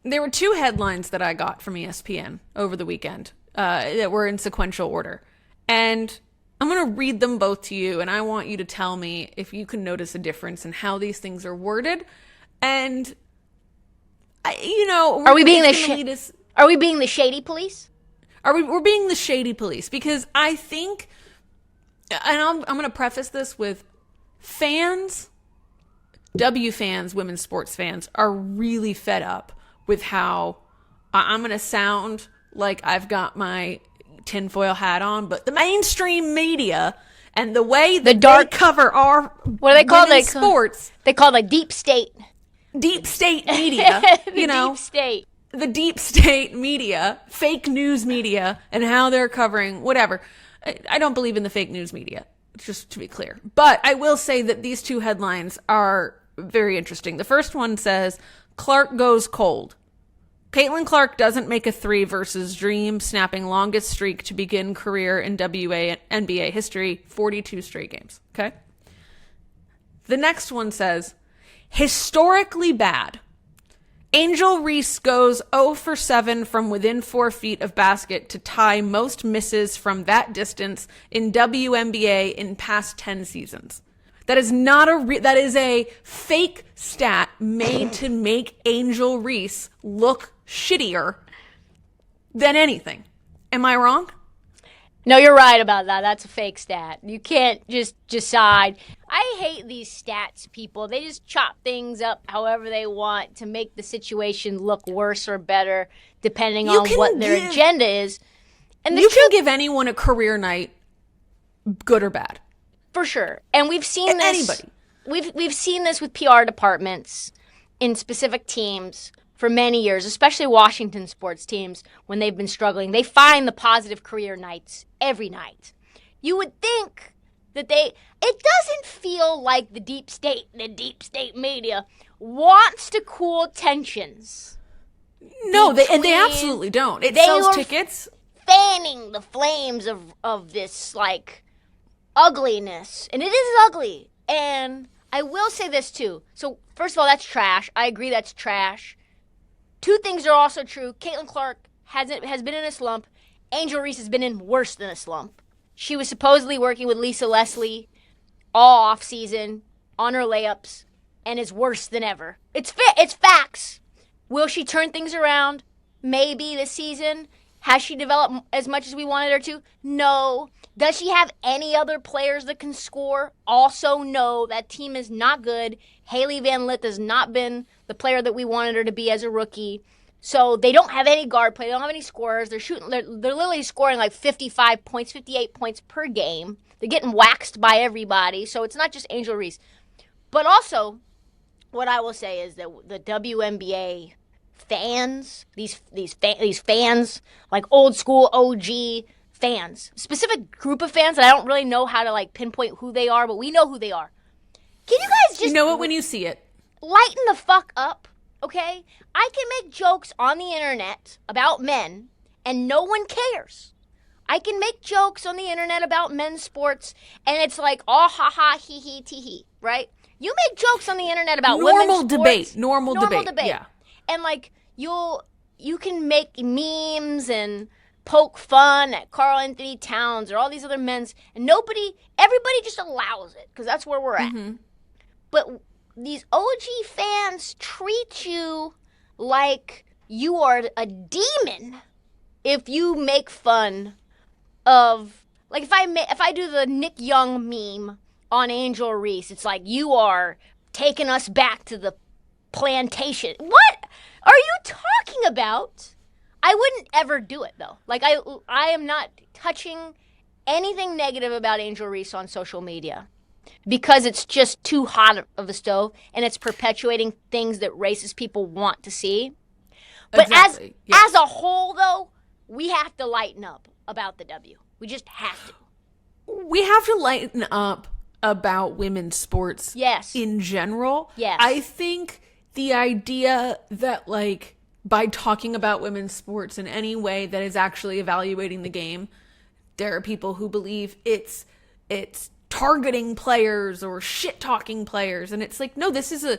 Speaker 2: There were 2 headlines that I got from ESPN over the weekend that were in sequential order. And I'm going to read them both to you, and I want you to tell me if you can notice a difference in how these things are worded. And,
Speaker 1: Are we being the shady police?
Speaker 2: We're being the shady police, because I think, and I'm going to preface this with fans, women's sports fans, are really fed up with how I'm going to sound like I've got my tinfoil hat on, but the mainstream media and the way that they cover our
Speaker 1: what do they call it?
Speaker 2: Sports.
Speaker 1: They call it like deep state
Speaker 2: media.
Speaker 1: Deep state.
Speaker 2: The deep state media, fake news media, and how they're covering whatever. I don't believe in the fake news media, just to be clear. But I will say that these 2 headlines are very interesting. The first one says, Clark goes cold. Caitlin Clark doesn't make a 3 versus Dream, snapping longest streak to begin career in WNBA history, 42 straight games. Okay? The next one says, historically bad. Angel Reese goes 0 for 7 from within 4 feet of basket to tie most misses from that distance in WNBA in past 10 seasons. That is not that is a fake stat made to make Angel Reese look shittier than anything. Am I wrong?
Speaker 1: No, you're right about that. That's a fake stat. You can't just decide. I hate these stats people. They just chop things up however they want to make the situation look worse or better depending on what their agenda is. And
Speaker 2: you can give anyone a career night, good or bad.
Speaker 1: For sure. And we've seen this.
Speaker 2: Anybody.
Speaker 1: We've seen this with PR departments in specific teams for many years, especially Washington sports teams when they've been struggling. They find the positive career nights every night. You would think that it doesn't feel like the deep state media wants to cool tensions.
Speaker 2: No, they absolutely don't. It sells tickets.
Speaker 1: Fanning the flames of this like ugliness, and it is ugly. And I will say this too. So first of all, that's trash. I agree, that's trash. 2 things are also true. Caitlin Clark has been in a slump. Angel Reese has been in worse than a slump. She was supposedly working with Lisa Leslie all off season on her layups, and is worse than ever. It's facts. Will she turn things around? Maybe this season. Has she developed as much as we wanted her to? No. Does she have any other players that can score? Also, no. That team is not good. Haley Van Lith has not been the player that we wanted her to be as a rookie. So they don't have any guard play. They don't have any scorers. They're literally scoring like 55 points, 58 points per game. They're getting waxed by everybody. So it's not just Angel Reese. But also, what I will say is that the WNBA fans, these fans, like old school OG fans, specific group of fans that I don't really know how to like pinpoint who they are, but we know who they are. Can you guys just
Speaker 2: know it when you see it?
Speaker 1: Lighten the fuck up, okay? I can make jokes on the internet about men, and no one cares. I can make jokes on the internet about men's sports, and it's like, oh, ha, ha, he, he, tee, he, right? You make jokes on the internet about women's sports.
Speaker 2: Normal debate, yeah.
Speaker 1: And like, you can make memes and poke fun at Karl Anthony Towns or all these other men's, and everybody just allows it, because that's where we're at. Mm-hmm. But these OG fans treat you like you are a demon if you make fun of, like, if I do the Nick Young meme on Angel Reese, it's like, you are taking us back to the plantation. What are you talking about? I wouldn't ever do it, though. Like, I am not touching anything negative about Angel Reese on social media, because it's just too hot of a stove, and it's perpetuating things that racist people want to see. But exactly. As a whole, though, we have to lighten up about the W. We just have to.
Speaker 2: We have to lighten up about women's sports.
Speaker 1: Yes.
Speaker 2: In general.
Speaker 1: Yes.
Speaker 2: I think the idea that, like, by talking about women's sports in any way that is actually evaluating the game, there are people who believe it's targeting players or shit-talking players. And it's like, no, this is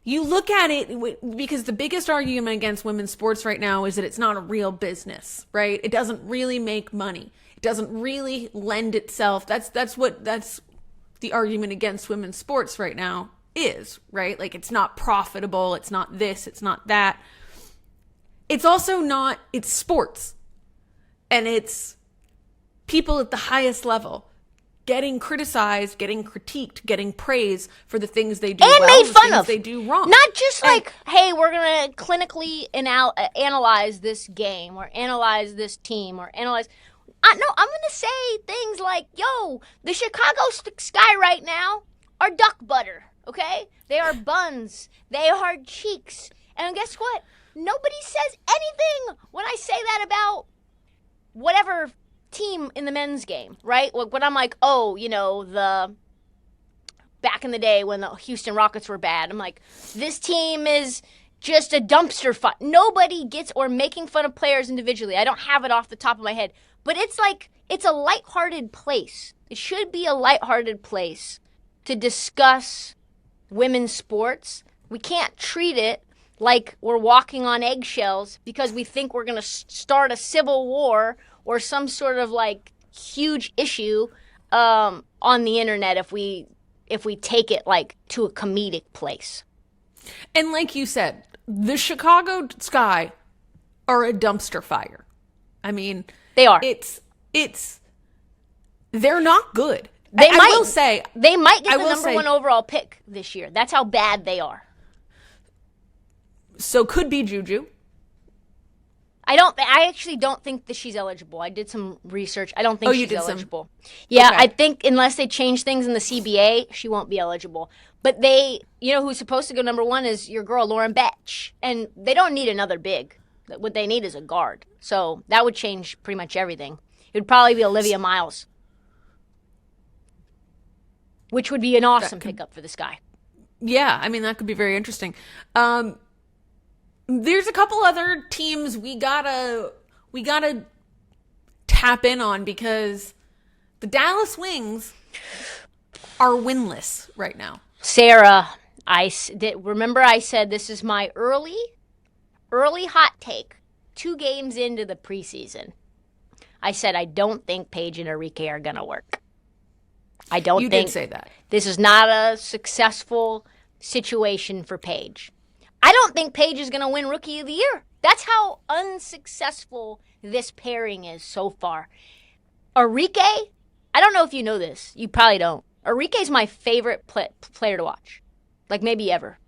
Speaker 2: you look at it because the biggest argument against women's sports right now is that it's not a real business, right? It doesn't really make money. It doesn't really lend itself. That's the argument against women's sports right now is, right? Like, it's not profitable. It's not this. It's not that. It's also not, it's sports. And it's people at the highest level getting criticized, getting critiqued, getting praise for the things they do
Speaker 1: and
Speaker 2: well,
Speaker 1: made fun of.
Speaker 2: they do wrong.
Speaker 1: Not just like, hey, we're going to clinically analyze this game or analyze this team or analyze. No, I'm going to say things like, yo, the Chicago Sky right now are duck butter, okay? They are buns. They are cheeks. And guess what? Nobody says anything when I say that about whatever team in the men's game, right? When I'm like, oh, the back in the day when the Houston Rockets were bad, I'm like, this team is just a dumpster fire. Nobody gets or making fun of players individually. I don't have it off the top of my head. But it's like, it's a lighthearted place. It should be a lighthearted place to discuss women's sports. We can't treat it like we're walking on eggshells because we think we're going to start a civil war or some sort of like huge issue on the internet if we take it like to a comedic place.
Speaker 2: And like you said, the Chicago Sky are a dumpster fire. I mean,
Speaker 1: they are.
Speaker 2: They're not good.
Speaker 1: They might get the number one overall pick this year. That's how bad they are.
Speaker 2: So could be Juju.
Speaker 1: I actually don't think that she's eligible. I did some research. I don't think she's eligible. Yeah,
Speaker 2: okay.
Speaker 1: I think unless they change things in the CBA, she won't be eligible. But who's supposed to go number one is your girl, Lauren Betch. And they don't need another big. What they need is a guard. So that would change pretty much everything. It would probably be Olivia Miles, which would be an awesome pickup for this guy.
Speaker 2: Yeah, I mean, that could be very interesting. There's a couple other teams we gotta tap in on because the Dallas Wings are winless right now.
Speaker 1: Sarah, remember I said this is my early hot take 2 games into the preseason. I said I don't think Paige and Enrique are going to work. You did
Speaker 2: say that.
Speaker 1: This is not a successful situation for Paige. I don't think Paige is going to win Rookie of the Year. That's how unsuccessful this pairing is so far. Enrique, I don't know if you know this. You probably don't. Enrique's my favorite player to watch. Like maybe ever.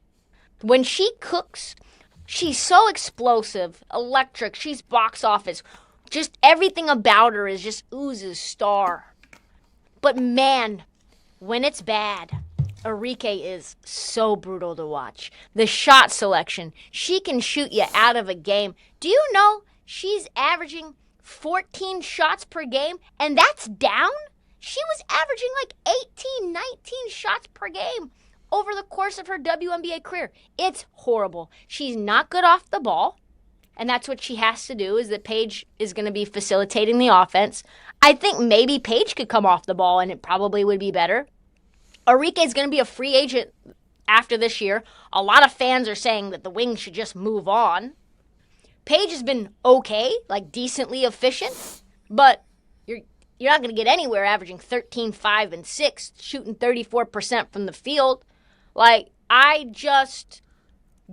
Speaker 1: When she cooks, she's so explosive, electric. She's box office. Just everything about her is just oozes star. But man, when it's bad, Enrique is so brutal to watch. The shot selection, she can shoot you out of a game. Do you know she's averaging 14 shots per game, and that's down? She was averaging like 18, 19 shots per game over the course of her WNBA career. It's horrible. She's not good off the ball, and that's what she has to do, is that Paige is going to be facilitating the offense. I think maybe Paige could come off the ball, and it probably would be better. Enrique is going to be a free agent after this year. A lot of fans are saying that the Wings should just move on. Paige has been okay, like decently efficient, but you're not going to get anywhere averaging 13, 5, and 6, shooting 34% from the field. Like, I just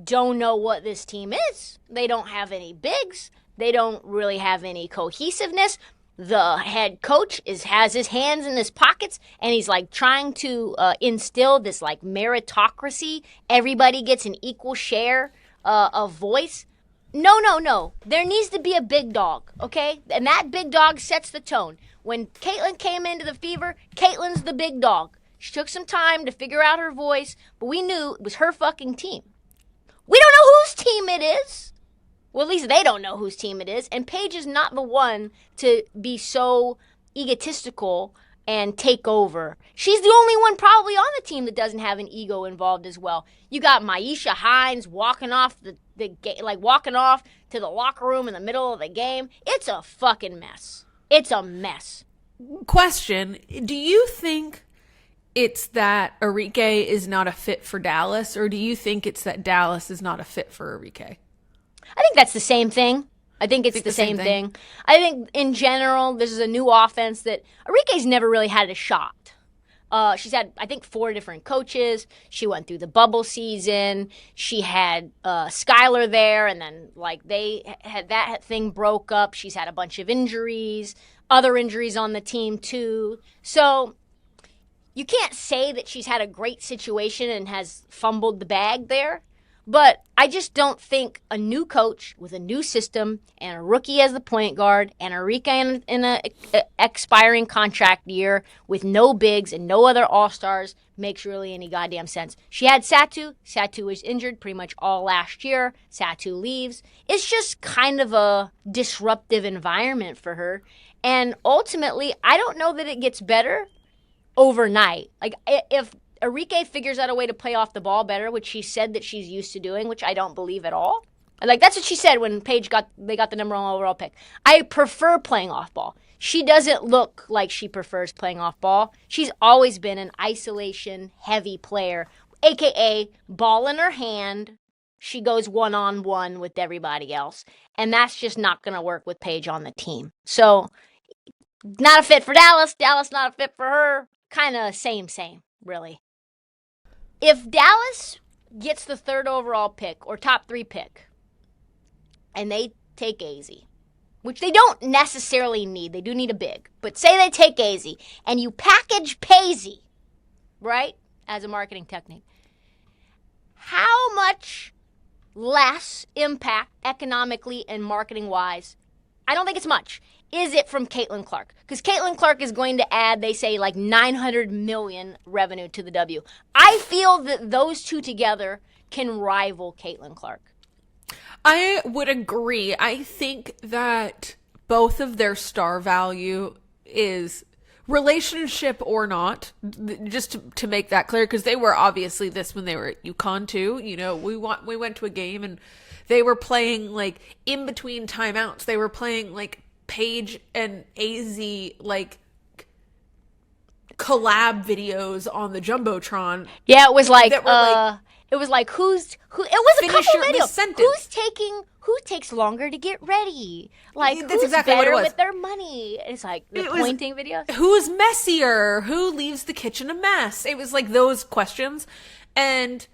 Speaker 1: don't know what this team is. They don't have any bigs. They don't really have any cohesiveness. The head coach has his hands in his pockets, and he's like trying to instill this like meritocracy. Everybody gets an equal share of voice. No. There needs to be a big dog, okay? And that big dog sets the tone. When Caitlin came into the Fever, Caitlin's the big dog. She took some time to figure out her voice, but we knew it was her fucking team. We don't know whose team it is. Well, at least they don't know whose team it is. And Paige is not the one to be so egotistical and take over. She's the only one probably on the team that doesn't have an ego involved as well. You got Maisha Hines walking off walking off to the locker room in the middle of the game. It's a fucking mess. It's a mess.
Speaker 2: Question: do you think it's that Arike is not a fit for Dallas, or do you think it's that Dallas is not a fit for Arike?
Speaker 1: I think that's the same thing. I think it's the same thing. I think in general, this is a new offense that Arike's never really had a shot. She's had, I think, 4 different coaches. She went through the bubble season. She had Skylar there, and then they had that thing broke up. She's had a bunch of injuries, other injuries on the team too. So you can't say that she's had a great situation and has fumbled the bag there. But I just don't think a new coach with a new system and a rookie as the point guard and Arike in an expiring contract year with no bigs and no other all-stars makes really any goddamn sense. She had Satu. Satu was injured pretty much all last year. Satu leaves. It's just kind of a disruptive environment for her. And ultimately, I don't know that it gets better overnight. If Arike figures out a way to play off the ball better, which she said that she's used to doing, which I don't believe at all. That's what she said when they got the number 1 overall pick. I prefer playing off ball. She doesn't look like she prefers playing off ball. She's always been an isolation heavy player, aka ball in her hand. She goes one-on-one with everybody else, and that's just not going to work with Paige on the team. So, not a fit for Dallas. Dallas not a fit for her. Kind of same, really. If Dallas gets the 3rd overall pick or top 3 pick and they take Azzi, which they don't necessarily need, they do need a big, but say they take Azzi and you package Paisy, right, as a marketing technique, how much less impact economically and marketing-wise? I don't think it's much. Is it from Caitlin Clark? Because Caitlin Clark is going to add, they say, $900 million revenue to the W. I feel that those two together can rival Caitlin Clark.
Speaker 2: I would agree. I think that both of their star value is relationship or not, just to make that clear, because they were obviously this when they were at UConn too. We went to a game and they were playing in between timeouts. They were playing Paige and Azzi collab videos on the Jumbotron.
Speaker 1: Yeah, it was who it was a couple videos. Who takes longer to get ready?
Speaker 2: That's
Speaker 1: who's
Speaker 2: exactly
Speaker 1: better
Speaker 2: what it was.
Speaker 1: with their money? It's pointing videos.
Speaker 2: Who's messier? Who leaves the kitchen a mess? It was those questions. And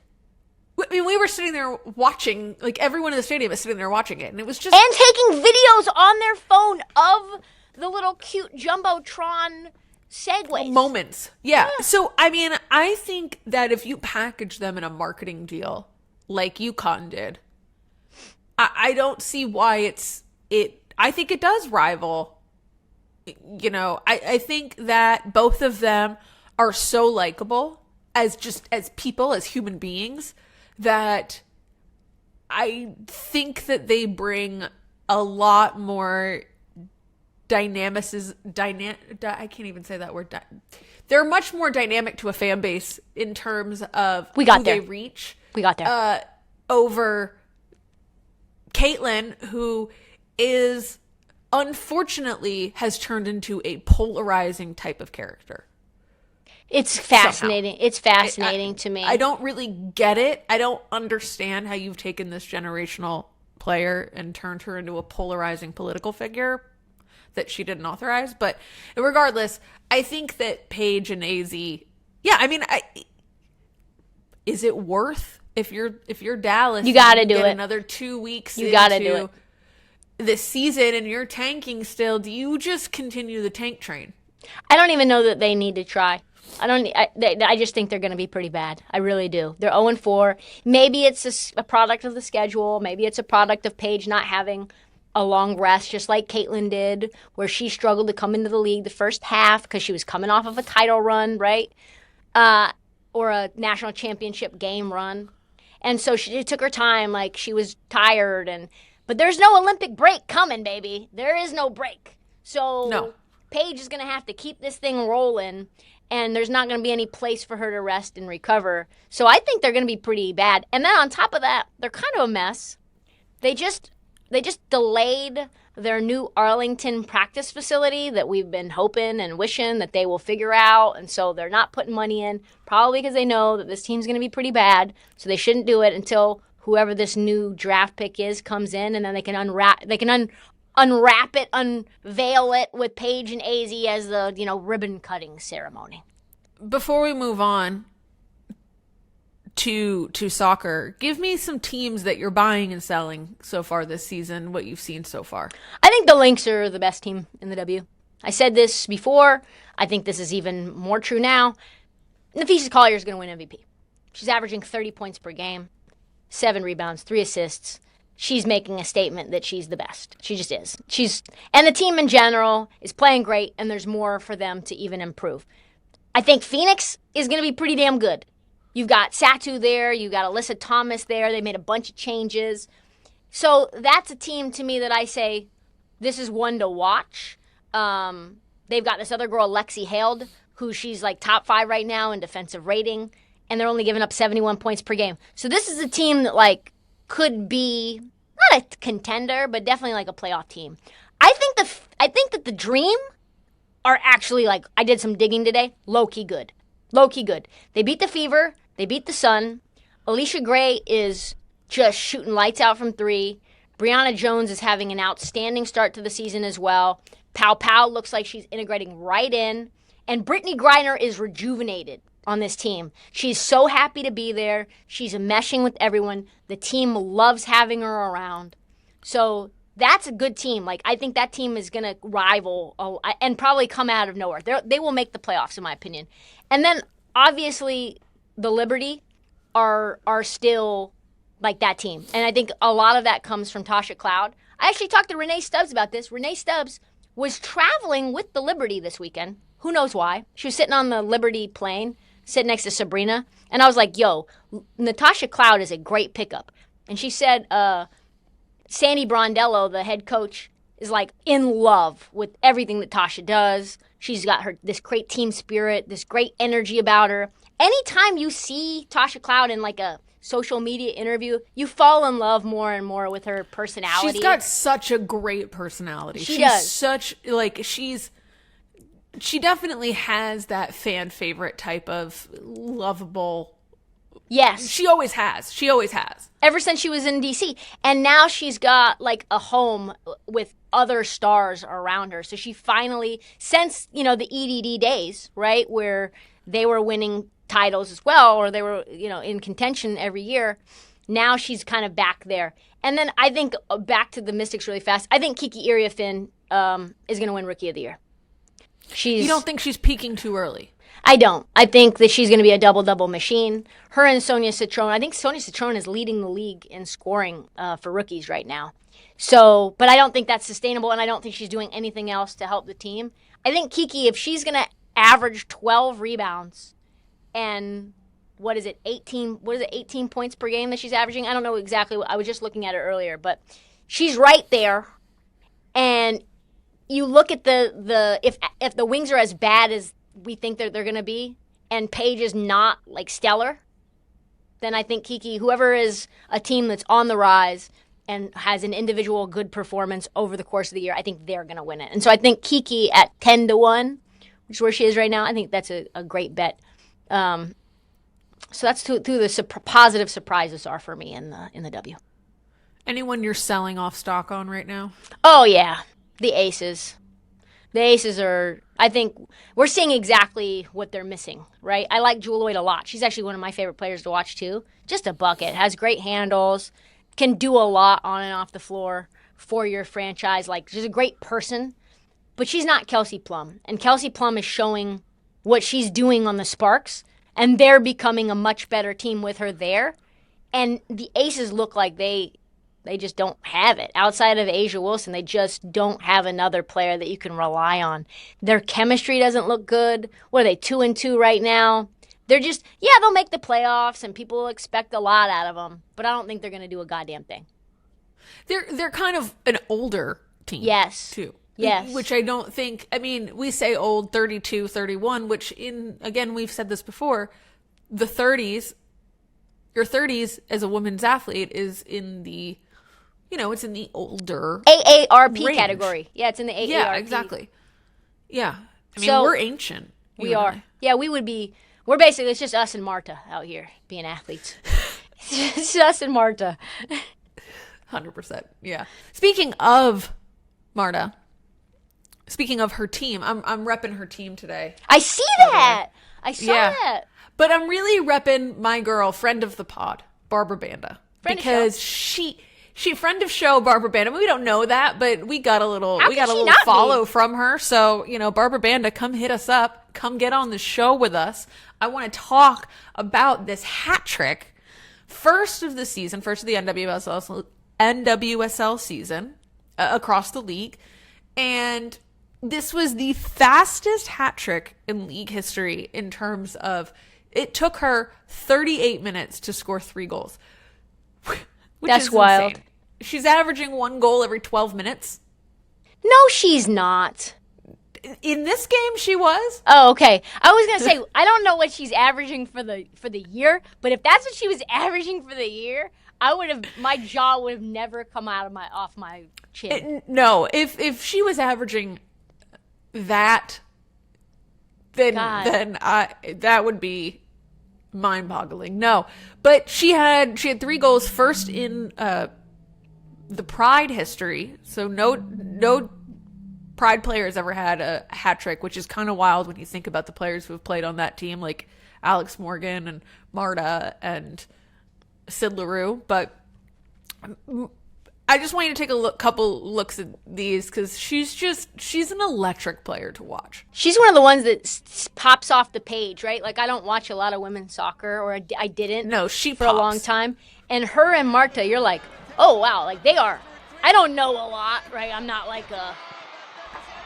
Speaker 2: I mean, we were sitting there watching, everyone in the stadium is sitting there watching it, and it was just...
Speaker 1: And taking videos on their phone of the little cute Jumbotron segues.
Speaker 2: Moments. Yeah. So, I mean, I think that if you package them in a marketing deal, like UConn did, I don't see why I think it does rival. I think that both of them are so likable as people, as human beings, that I think that they bring a lot more I can't even say that word. They're much more dynamic to a fan base in terms of they reach.
Speaker 1: We got there.
Speaker 2: Over Caitlin, who is unfortunately has turned into a polarizing type of character.
Speaker 1: It's fascinating. Somehow. It's fascinating to me.
Speaker 2: I don't really get it. I don't understand how you've taken this generational player and turned her into a polarizing political figure that she didn't authorize. But regardless, I think that Paige and Azzi, is it worth, if you're Dallas,
Speaker 1: you got to do it.
Speaker 2: Another 2 weeks
Speaker 1: you got to do it.
Speaker 2: This season and you're tanking still, do you just continue the tank train?
Speaker 1: I don't even know that they need to try. I just think they're going to be pretty bad. I really do. They're 0-4. Maybe it's a product of the schedule. Maybe it's a product of Paige not having a long rest, just like Caitlin did, where she struggled to come into the league the first half because she was coming off of a title run, right? Or a national championship game run. And so it took her time, she was tired. But there's no Olympic break coming, baby. There is no break. So no. Paige is going to have to keep this thing rolling, and there's not going to be any place for her to rest and recover. So I think they're going to be pretty bad. And then on top of that, they're kind of a mess. They just delayed their new Arlington practice facility that we've been hoping and wishing that they will figure out. And so they're not putting money in, probably because they know that this team's going to be pretty bad. So they shouldn't do it until whoever this new draft pick is comes in, and then they can unwrap it, unveil it with Paige and Azzi as the, ribbon cutting ceremony.
Speaker 2: Before we move on to soccer, give me some teams that you're buying and selling so far this season, what you've seen so far.
Speaker 1: I think the Lynx are the best team in the W. I said this before. I think this is even more true now. Nafisa Collier is going to win MVP. She's averaging 30 points per game, 7 rebounds, 3 assists. She's making a statement that she's the best. She just is. And the team in general is playing great, and there's more for them to even improve. I think Phoenix is going to be pretty damn good. You've got Satu there. You've got Alyssa Thomas there. They made a bunch of changes. So that's a team to me that I say this is one to watch. They've got this other girl, Lexi Held, who she's like top 5 right now in defensive rating, and they're only giving up 71 points per game. So this is a team that could be not a contender, but definitely like a playoff team. I think that the Dream are actually, I did some digging today, low-key good. Low-key good. They beat the Fever. They beat the Sun. Alicia Gray is just shooting lights out from 3. Brianna Jones is having an outstanding start to the season as well. Pow Pow looks like she's integrating right in. And Brittany Griner is rejuvenated on this team. She's so happy to be there. She's meshing with everyone. The team loves having her around. So that's a good team. I think that team is going to rival and probably come out of nowhere. They will make the playoffs, in my opinion. And then, obviously, the Liberty are still that team. And I think a lot of that comes from Tasha Cloud. I actually talked to Renee Stubbs about this. Renee Stubbs was traveling with the Liberty this weekend. Who knows why? She was sitting on the Liberty plane, sitting next to Sabrina. And I was like, yo, Natasha Cloud is a great pickup. And she said Sandy Brondello, the head coach, is in love with everything that Tasha does. She's got this great team spirit, this great energy about her. Anytime you see Tasha Cloud in a social media interview, you fall in love more and more with her personality.
Speaker 2: She's got such a great personality.
Speaker 1: She does.
Speaker 2: Such she definitely has that fan favorite type of lovable.
Speaker 1: Yes.
Speaker 2: She always has.
Speaker 1: Ever since she was in DC. And now she's got a home with other stars around her. So she finally, since, the EDD days, right, where they were winning titles as well, or they were, in contention every year, now she's kind of back there. And then I think back to the Mystics really fast. I think Kiki Iriafin is going to win Rookie of the Year. You
Speaker 2: don't think she's peaking too early?
Speaker 1: I don't. I think that she's going to be a double-double machine. Her and Sonia Citron. I think Sonia Citron is leading the league in scoring for rookies right now. So, but I don't think that's sustainable, and I don't think she's doing anything else to help the team. I think Kiki, if she's going to average 12 rebounds and 18 points per game that she's averaging? I don't know exactly. I was just looking at it earlier, but she's right there. And you look at if the Wings are as bad as we think that they're going to be, and Paige is not stellar, then I think Kiki, whoever is a team that's on the rise and has an individual good performance over the course of the year, I think they're going to win it. And so I think Kiki at 10-1, which is where she is right now, I think that's a great bet. So that's who the positive surprises are for me in the W.
Speaker 2: Anyone you're selling off stock on right now?
Speaker 1: Oh, yeah. The Aces. The Aces are, I think, we're seeing exactly what they're missing, right? I like Jewel Lloyd a lot. She's actually one of my favorite players to watch, too. Just a bucket. Has great handles. Can do a lot on and off the floor for your franchise. She's a great person. But she's not Kelsey Plum. And Kelsey Plum is showing what she's doing on the Sparks. And they're becoming a much better team with her there. And the Aces look like they just don't have it. Outside of Asia Wilson, they just don't have another player that you can rely on. Their chemistry doesn't look good. What are they, 2-2 right now? They're just, they'll make the playoffs, and people will expect a lot out of them. But I don't think they're going to do a goddamn thing.
Speaker 2: They're kind of an older team.
Speaker 1: Yes.
Speaker 2: Too.
Speaker 1: Yes.
Speaker 2: Which I don't think, we say old, 32, 31, which again, we've said this before, your 30s as a women's athlete is in the it's in the older
Speaker 1: AARP
Speaker 2: range.
Speaker 1: category. Yeah, it's in the AARP.
Speaker 2: Yeah, exactly. Yeah. I mean,
Speaker 1: So,
Speaker 2: we're ancient.
Speaker 1: We are. Yeah, we would be. We're basically, it's just us and Marta out here being athletes. It's just us and Marta.
Speaker 2: 100%. Yeah. Speaking of Marta, speaking of her team, I'm repping her team today.
Speaker 1: I see that. I saw that.
Speaker 2: But I'm really repping my girl, friend of the pod, Barbara Banda.
Speaker 1: Because
Speaker 2: she friend of show, Barbara Banda. We don't know that, but we got a little
Speaker 1: not
Speaker 2: follow
Speaker 1: be?
Speaker 2: from her. So, Barbara Banda, come hit us up. Come get on the show with us. I want to talk about this hat trick. First of the season, first of the NWSL season across the league. And this was the fastest hat trick in league history in terms of it took her 38 minutes to score 3 goals.
Speaker 1: That's wild.
Speaker 2: Insane. She's averaging 1 goal every 12 minutes.
Speaker 1: No, she's not.
Speaker 2: In this game, she was.
Speaker 1: Oh, okay. I was gonna say I don't know what she's averaging for the year, but if that's what she was averaging for the year, my jaw would have never come out of off my chin.
Speaker 2: No, if she was averaging that, then that would be mind-boggling. No, but she had 3 goals, first in the Pride history. So no Pride player has ever had a hat trick, which is kind of wild when you think about the players who have played on that team, like Alex Morgan and Marta and Sid LaRue. But I just want you to take a couple looks at these because she's an electric player to watch.
Speaker 1: She's one of the ones that pops off the page, right? Like I don't watch a lot of women's soccer, or I didn't.
Speaker 2: No, she
Speaker 1: for a long time. And her and Marta, you're like, oh wow, like they are. I don't know a lot, right? I'm not like a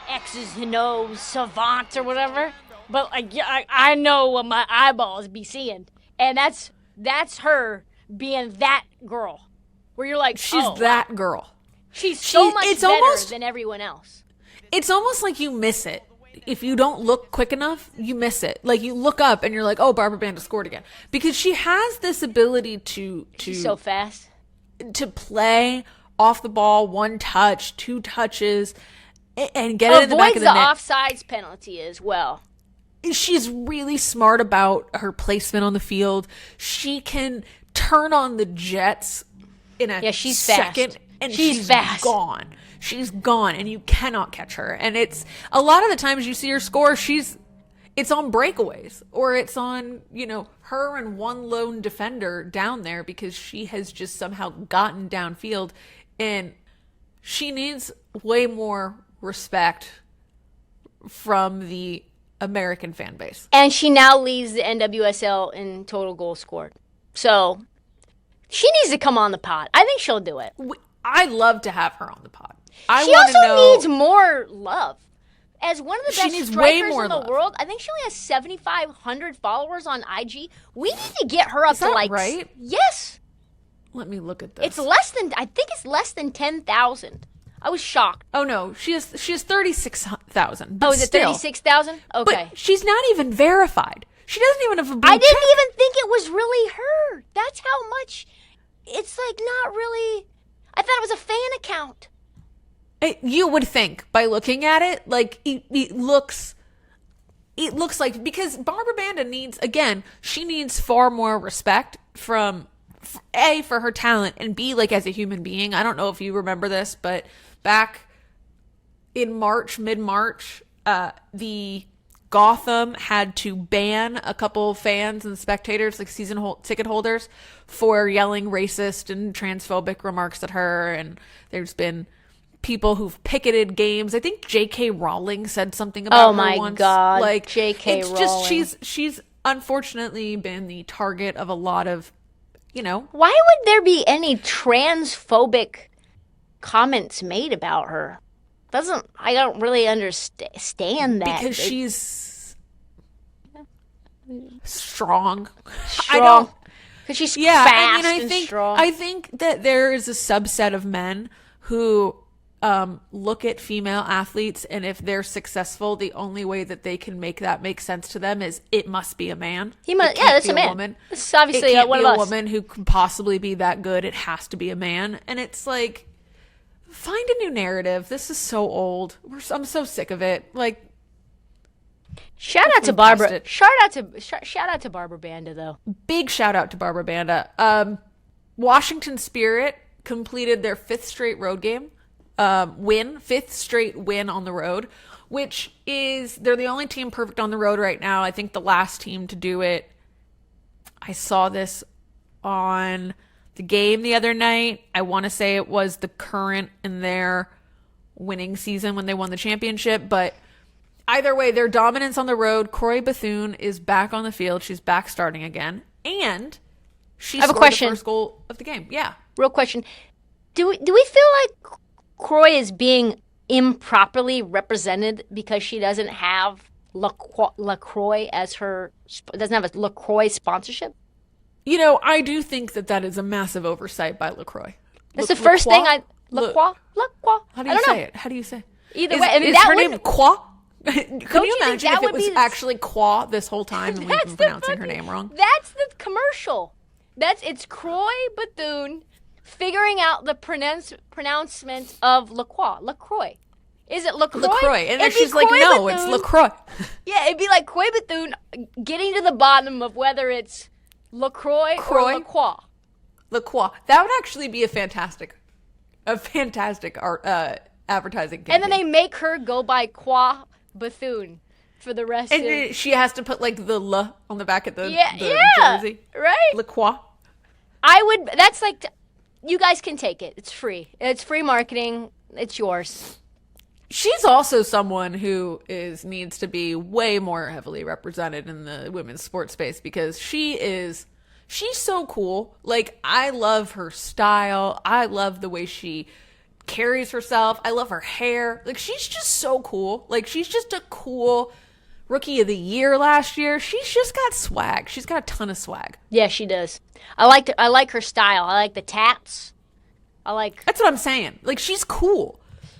Speaker 1: X's and O's savant or whatever, but like I know what my eyeballs be seeing, and that's her being that girl. Where you're like,
Speaker 2: she's that girl.
Speaker 1: She's so much better than everyone else.
Speaker 2: It's almost like you miss it. If you don't look quick enough, you miss it. Like you look up and you're like, oh, Barbara Banda scored again. Because she has this ability to
Speaker 1: she's so fast.
Speaker 2: To play off the ball, 1 touch, 2 touches, and get it in the back of the net.
Speaker 1: Avoids the offsides penalty as well.
Speaker 2: She's really smart about her placement on the field. She can turn on the jets in a second,
Speaker 1: fast.
Speaker 2: And she's fast. Gone. She's gone, and you cannot catch her. And it's a lot of the times you see her score, it's on breakaways, or it's on, her and one lone defender down there because she has just somehow gotten downfield, and she needs way more respect from the American fan base.
Speaker 1: And she now leads the NWSL in total goals scored. So she needs to come on the pod. I think she'll do it.
Speaker 2: I'd love to have her on the pod.
Speaker 1: She also needs more love. As one of the best strikers in the world, I think she only has 7,500 followers on IG. We need to get her up to like...
Speaker 2: right?
Speaker 1: Yes.
Speaker 2: Let me look at this.
Speaker 1: I think it's less than 10,000. I was shocked.
Speaker 2: Oh no, she has 36,000.
Speaker 1: Oh, is it 36,000? Okay.
Speaker 2: But she's not even verified. She doesn't even have a blue
Speaker 1: I didn't
Speaker 2: check.
Speaker 1: even think it was really her. That's how much. It's like not really. I thought it was a fan account.
Speaker 2: You would think by looking at it, like it looks like, because Barbara Banda she needs far more respect from A, for her talent, and B, like as a human being. I don't know if you remember this, but back in mid-March, the Gotham had to ban a couple fans and spectators, like season ticket holders, for yelling racist and transphobic remarks at her. And there's been people who've picketed games. I think J.K. Rowling said something about her once. Oh my
Speaker 1: God,
Speaker 2: like
Speaker 1: J.K. Rowling.
Speaker 2: Just she's unfortunately been the target of a lot of,
Speaker 1: Why would there be any transphobic comments made about her? I don't really understand that.
Speaker 2: Because she's strong.
Speaker 1: Because she's fast and strong.
Speaker 2: I think that there is a subset of men who look at female athletes, and if they're successful, the only way that they can make that make sense to them is it must be a man.
Speaker 1: That's a man.
Speaker 2: Woman.
Speaker 1: This is obviously
Speaker 2: it can't
Speaker 1: one
Speaker 2: be
Speaker 1: of
Speaker 2: a
Speaker 1: us.
Speaker 2: woman who can possibly be that good. It has to be a man. And it's like, find a new narrative. This is so old. I'm so sick of it. Like,
Speaker 1: shout out to Barbara. Shout out to Barbara Banda though.
Speaker 2: Big shout out to Barbara Banda. Washington Spirit completed their 5th straight road game. 5th straight win on the road, which is, they're the only team perfect on the road right now. I think the last team to do it, I saw this on the game the other night. I want to say it was the Current in their winning season when they won the championship, but either way, their dominance on the road. Croix Bethune is back on the field. She's back starting again, and she scored the first goal of the game. Yeah.
Speaker 1: Real question. Do we feel like Croix is being improperly represented because she doesn't have LaCroix as her, doesn't have a LaCroix sponsorship?
Speaker 2: You know, I do think that is a massive oversight by LaCroix.
Speaker 1: That's the first thing LaCroix?
Speaker 2: How do you say it? How do you say it?
Speaker 1: Either way. I mean,
Speaker 2: is her name Croix? Can you imagine if it was
Speaker 1: be
Speaker 2: actually Croix this whole time and we've been pronouncing her name wrong?
Speaker 1: That's the commercial. It's Croix Bethune figuring out the pronouncement of LaCroix. Is it LaCroix?
Speaker 2: LaCroix. And then she's like, no, it's LaCroix.
Speaker 1: Yeah, it'd be like Croix Bethune getting to the bottom of whether it's LaCroix or LaCroix.
Speaker 2: LaCroix. That would actually be a fantastic art, advertising campaign.
Speaker 1: And then they make her go by Croix Bethune for the rest of
Speaker 2: And she has to put like the L on the back of the jersey.
Speaker 1: Right?
Speaker 2: LaCroix.
Speaker 1: That's like, you guys can take it. It's free. It's free marketing. It's yours.
Speaker 2: She's also someone who needs to be way more heavily represented in the women's sports space because she's so cool. Like, I love her style. I love the way she carries herself. I love her hair. Like, she's just so cool. Like, she's just a cool Rookie of the Year last year. She's just got swag. She's got a ton of swag.
Speaker 1: Yeah, she does. I like her style. I like the tats.
Speaker 2: That's what I'm saying. Like, she's cool.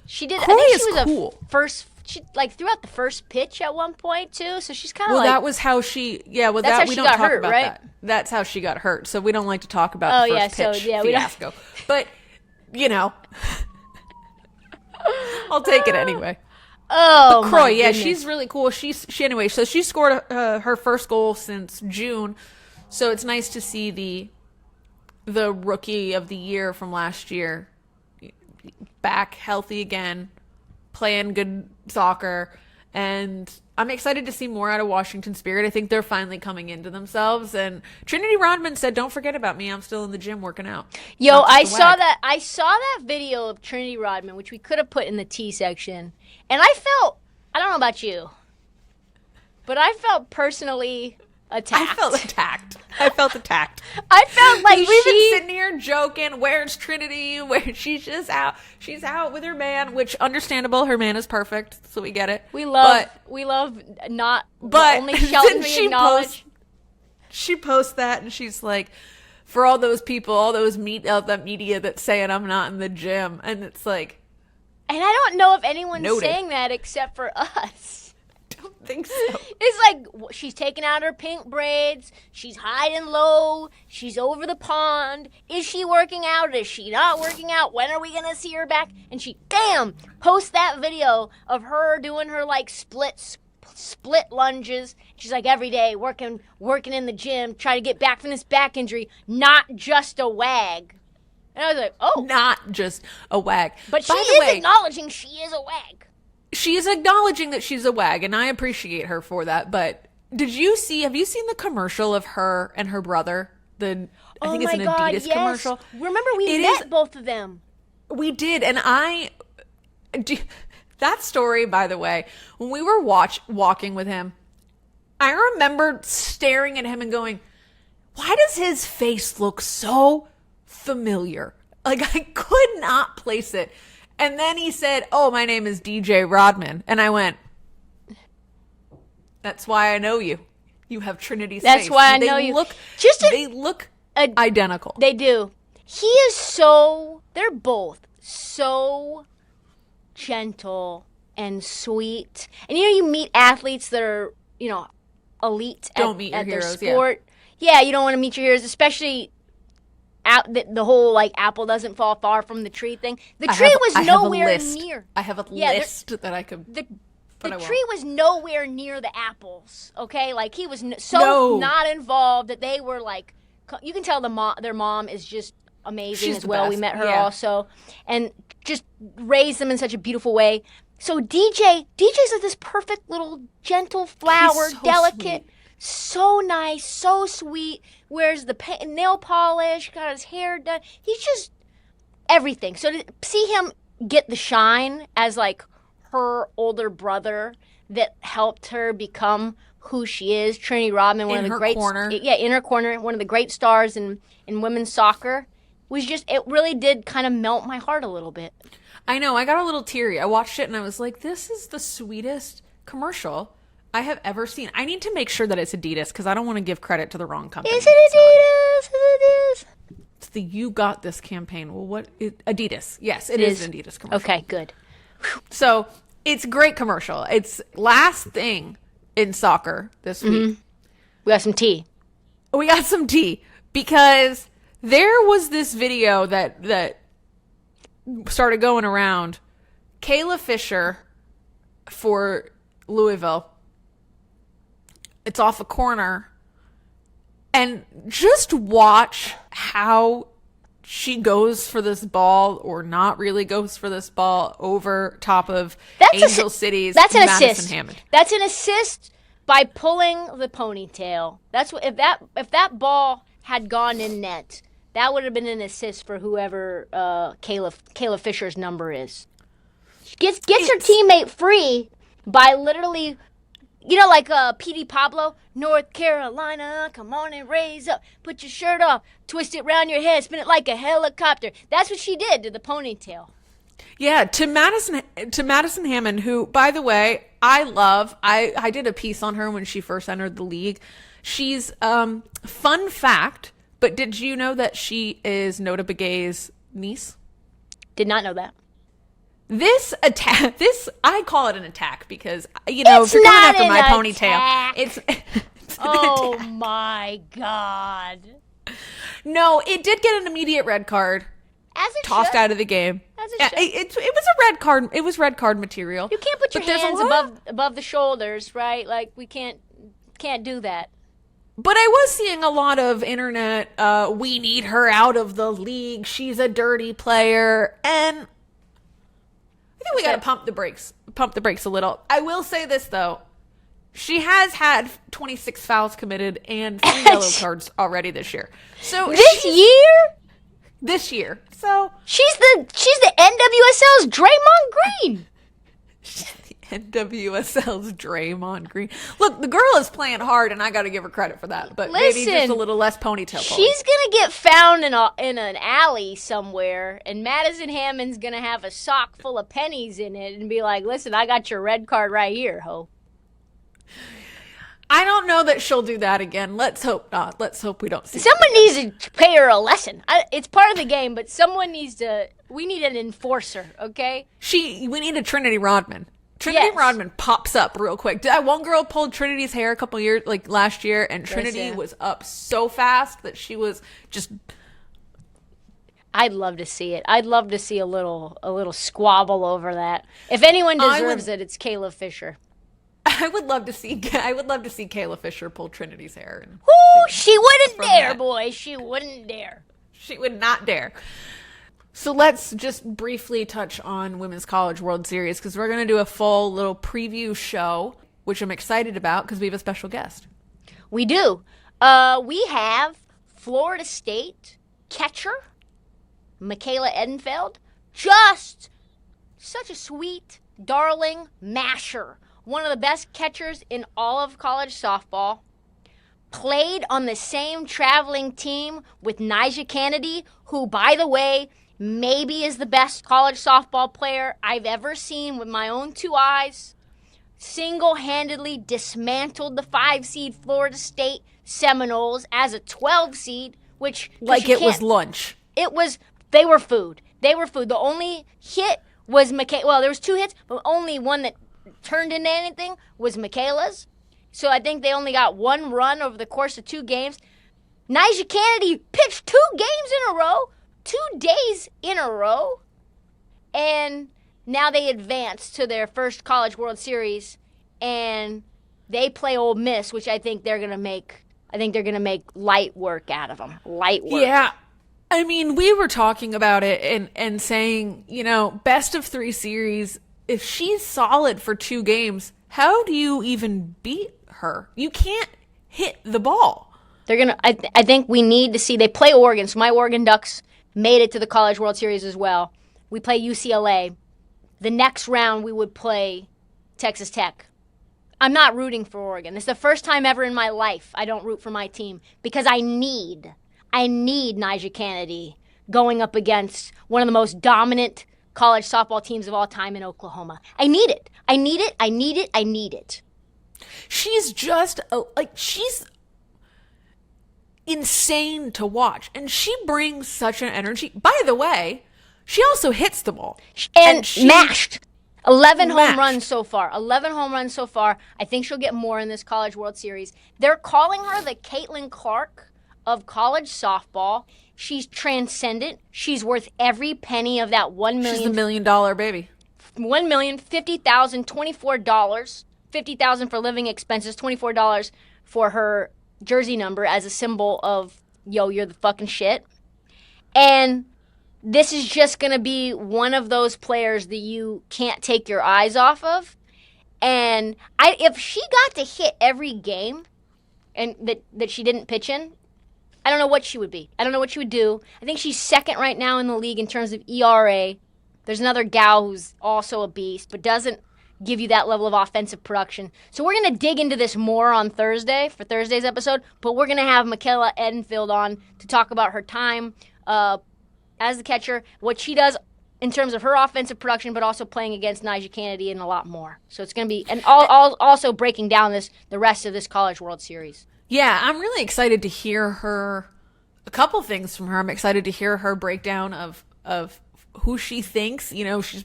Speaker 1: She did.
Speaker 2: Croix
Speaker 1: I think she
Speaker 2: is
Speaker 1: was
Speaker 2: cool.
Speaker 1: She threw out the first pitch at one point too. So she's kind of
Speaker 2: that was how she. Yeah, well,
Speaker 1: that's how
Speaker 2: we
Speaker 1: she
Speaker 2: don't
Speaker 1: got
Speaker 2: talk
Speaker 1: hurt,
Speaker 2: about
Speaker 1: right?
Speaker 2: that. That's how she got hurt. So we don't like to talk about the first pitch fiasco. But you know, I'll take it anyway.
Speaker 1: Oh,
Speaker 2: but Croix,
Speaker 1: my goodness.
Speaker 2: she's really cool. She anyway. So she scored her first goal since June. So it's nice to see the Rookie of the Year from last year back healthy again, playing good soccer, and I'm excited to see more out of Washington Spirit. I think they're finally coming into themselves, and Trinity Rodman said, don't forget about me, I'm still in the gym working out.
Speaker 1: Yo, I saw that video of Trinity Rodman, which we could have put in the T section, and I don't know about you, but I felt personally attacked.
Speaker 2: I felt attacked.
Speaker 1: I felt like
Speaker 2: we've been sitting here joking. Where's Trinity? Where she's just out. She's out with her man, which understandable. Her man is perfect, so we get it.
Speaker 1: We love not.
Speaker 2: But
Speaker 1: only Shelton we acknowledge.
Speaker 2: She posts that, and she's like, for all those people, all those that media that's saying I'm not in the gym, and it's like,
Speaker 1: and I don't know if anyone's
Speaker 2: noted.
Speaker 1: saying that except for us.
Speaker 2: Don't think so.
Speaker 1: It's like she's taking out her pink braids. She's hiding low. She's over the pond. Is she working out? Is she not working out? When are we going to see her back? And she, posts that video of her doing her like split lunges. She's like every day working in the gym, trying to get back from this back injury. Not just a wag. And I was like, oh.
Speaker 2: Not just a wag.
Speaker 1: But she is acknowledging she is a wag.
Speaker 2: She is acknowledging that she's a wag, and I appreciate her for that. But have you seen the commercial of her and her brother? I think it's an Adidas commercial.
Speaker 1: Remember, we met both of them.
Speaker 2: We did, and that story, by the way, when we were walking with him, I remember staring at him and going, why does his face look so familiar? Like, I could not place it. And then he said, oh, my name is DJ Rodman. And I went, that's why I know you. You have Trinity's face.
Speaker 1: That's why I know you.
Speaker 2: They look identical.
Speaker 1: They do. They're both so gentle and sweet. And you meet athletes that are, elite at their sport. Yeah, you don't want to meet your heroes, especially the whole like apple doesn't fall far from the tree thing. The tree was nowhere near.
Speaker 2: I have a list that I could.
Speaker 1: The tree was nowhere near the apples. Okay, like he was not involved that they were like. You can tell their mom is just amazing as well. Best. We met her also, and just raised them in such a beautiful way. So DJ's like this perfect little gentle flower, so delicate, sweet. So nice, so sweet. Wears the nail polish, got his hair done. He's just everything. So to see him get the shine as like her older brother that helped her become who she is, Trinity Rodman, one of the great in her corner, one of the great stars in women's soccer, was just, it really did kind of melt my heart a little bit.
Speaker 2: I know, I got a little teary. I watched it and I was like, this is the sweetest commercial I have ever seen. I need to make sure that it's Adidas because I don't want to give credit to the wrong company.
Speaker 1: Is it Adidas? Is it Adidas?
Speaker 2: It's the You Got This campaign. Well, Adidas. Yes, it is an Adidas commercial.
Speaker 1: Okay, good.
Speaker 2: So it's a great commercial. It's last thing in soccer this week.
Speaker 1: We got some tea.
Speaker 2: We got some tea because there was this video that started going around. Kayla Fischer for Louisville. It's off a corner. And just watch how she goes for this ball or not really goes for this ball over top of Angel City's
Speaker 1: Madison
Speaker 2: assist. Hammond.
Speaker 1: That's an assist by pulling the ponytail. That's what if that ball had gone in net, that would have been an assist for whoever Kayla Fischer's number is. She gets her teammate free by literally, like P.D. Pablo, North Carolina, come on and raise up, put your shirt off, twist it around your head, spin it like a helicopter. That's what she did to the ponytail.
Speaker 2: Yeah, to Madison Hammond, who, by the way, I love. I did a piece on her when she first entered the league. She's fun fact, but did you know that she is Nota Begay's niece?
Speaker 1: Did not know that.
Speaker 2: This attack, I call it an attack because, if you're coming after my ponytail, it's
Speaker 1: oh my God.
Speaker 2: No, it did get an immediate red card.
Speaker 1: As it
Speaker 2: tossed
Speaker 1: should.
Speaker 2: out of the game.
Speaker 1: As it should.
Speaker 2: It was a red card. It was red card material.
Speaker 1: You can't put your hands above the shoulders, right? Like we can't do that.
Speaker 2: But I was seeing a lot of internet, we need her out of the league. She's a dirty player. And I think we got to pump the brakes a little. I will say this, though. She has had 26 fouls committed and 3 yellow cards already this year. So This year. So
Speaker 1: she's the NWSL's Draymond Green.
Speaker 2: NWSL's Draymond Green. Look, the girl is playing hard, and I got to give her credit for that. But maybe just a little less ponytail.
Speaker 1: She's gonna get found in an alley somewhere, and Madison Hammond's gonna have a sock full of pennies in it, and be like, "Listen, I got your red card right here, ho."
Speaker 2: I don't know that she'll do that again. Let's hope not. Let's hope we don't see.
Speaker 1: Someone needs to pay her a lesson. It's part of the game, but someone needs to. We need an enforcer, okay?
Speaker 2: We need a Trinity Rodman. Trinity Rodman pops up real quick. That one girl pulled Trinity's hair a couple years, like last year, and Trinity was up so fast that she was just.
Speaker 1: I'd love to see it. I'd love to see a little squabble over that. If anyone deserves it, it's Kayla Fischer.
Speaker 2: I would love to see Kayla Fischer pull Trinity's hair.
Speaker 1: She wouldn't dare, boy. She wouldn't dare.
Speaker 2: She would not dare. So let's just briefly touch on Women's College World Series because we're going to do a full little preview show, which I'm excited about because we have a special guest.
Speaker 1: We do. We have Florida State catcher Michaela Edenfeld. Just such a sweet, darling masher. One of the best catchers in all of college softball. Played on the same traveling team with NiJaree Canady, who, by the way, maybe is the best college softball player I've ever seen with my own 2 eyes. Single-handedly dismantled the 5-seed Florida State Seminoles as a 12-seed, which...
Speaker 2: Like it was lunch.
Speaker 1: They were food. The only hit was Michaela... Well, there was 2 hits, but only one that turned into anything was Michaela's. So I think they only got 1 run over the course of 2 games. NiJaree Canady pitched 2 games in a row, 2 days in a row, and now they advance to their first College World Series, and they play Ole Miss, which I think they're gonna make. I think they're gonna make light work out of them. Light work.
Speaker 2: Yeah. I mean, we were talking about it and saying, best of 3 series. If she's solid for 2 games, how do you even beat her? You can't hit the ball.
Speaker 1: They're gonna. I think we need to see. They play Oregon, so my Oregon Ducks made it to the College World Series as well. We play UCLA. The next round we would play Texas Tech. I'm not rooting for Oregon. It's the first time ever in my life I don't root for my team because I need NiJaree Canady going up against one of the most dominant college softball teams of all time in Oklahoma. I need it. I need it. I need it. I need it.
Speaker 2: She's just she's insane to watch, and she brings such an energy. By the way, she also hits the ball
Speaker 1: and she mashed 11
Speaker 2: mashed.
Speaker 1: home runs so far. 11 home runs so far. I think she'll get more in this College World Series. They're calling her the Caitlin Clark of college softball. She's transcendent. She's worth every penny of that $1 million.
Speaker 2: She's the $1 million baby.
Speaker 1: $1,050,000, $24, $50,000 for living expenses, $24 for her jersey number as a symbol of, yo, you're the fucking shit. And this is just going to be one of those players that you can't take your eyes off of. And if she got to hit every game and that she didn't pitch in, I don't know what she would be. I don't know what she would do. I think she's second right now in the league in terms of ERA. There's another gal who's also a beast, but doesn't give you that level of offensive production. So we're going to dig into this more on Thursday for Thursday's episode, but we're going to have Kayla Edenfield on to talk about her time as the catcher, what she does in terms of her offensive production, but also playing against NiJaree Canady and a lot more. So it's going to be, and also breaking down the rest of this College World Series.
Speaker 2: Yeah, I'm really excited to hear a couple things from her. I'm excited to hear her breakdown of who she thinks, she's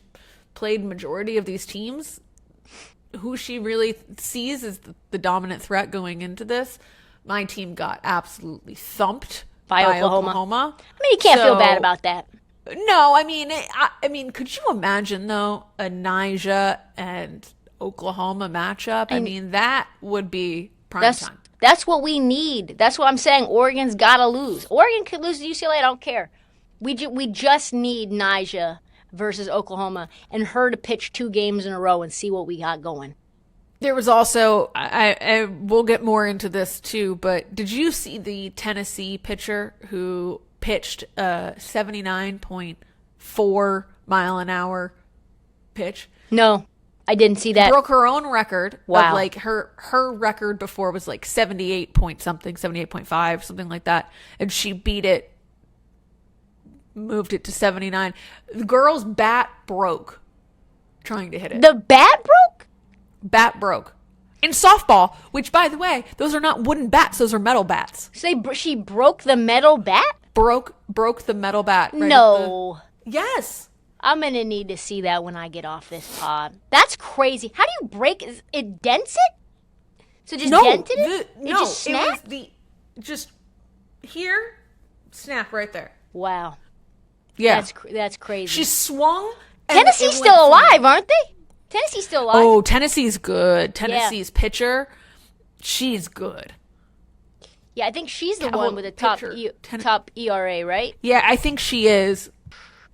Speaker 2: played majority of these teams, who she really sees as the dominant threat going into this. My team got absolutely thumped by Oklahoma.
Speaker 1: I mean, you can't feel bad about that.
Speaker 2: No, I mean, could you imagine though a NiJaree and Oklahoma matchup? I mean, that would be prime time.
Speaker 1: That's what we need. That's what I'm saying. Oregon's got to lose. Oregon could lose to UCLA. I don't care. We just need NiJaree versus Oklahoma and her to pitch 2 games in a row and see what we got going.
Speaker 2: There was also, I we'll get more into this too, but did you see the Tennessee pitcher who pitched a 79.4 mile an hour pitch?
Speaker 1: No, I didn't see that.
Speaker 2: Broke her own record.
Speaker 1: Wow.
Speaker 2: Of her record before was 78 point something, 78.5, something like that. And she beat it, moved it to 79. The girl's bat broke trying to hit it.
Speaker 1: The bat broke?
Speaker 2: Bat broke. In softball, which, by the way, those are not wooden bats. Those are metal bats.
Speaker 1: So she broke the metal bat?
Speaker 2: Broke the metal bat. Right.
Speaker 1: No.
Speaker 2: Yes.
Speaker 1: I'm going to need to see that when I get off this pod. That's crazy. How do you break it? Dents it? So just dented it? It just snapped?
Speaker 2: It was just here, snap right there.
Speaker 1: Wow.
Speaker 2: Yeah.
Speaker 1: That's crazy.
Speaker 2: She swung.
Speaker 1: Tennessee's still alive, aren't they? Tennessee's still alive.
Speaker 2: Oh, Tennessee's good. Tennessee's pitcher, she's good.
Speaker 1: Yeah, I think she's the one with the top ERA, right?
Speaker 2: Yeah, I think she is.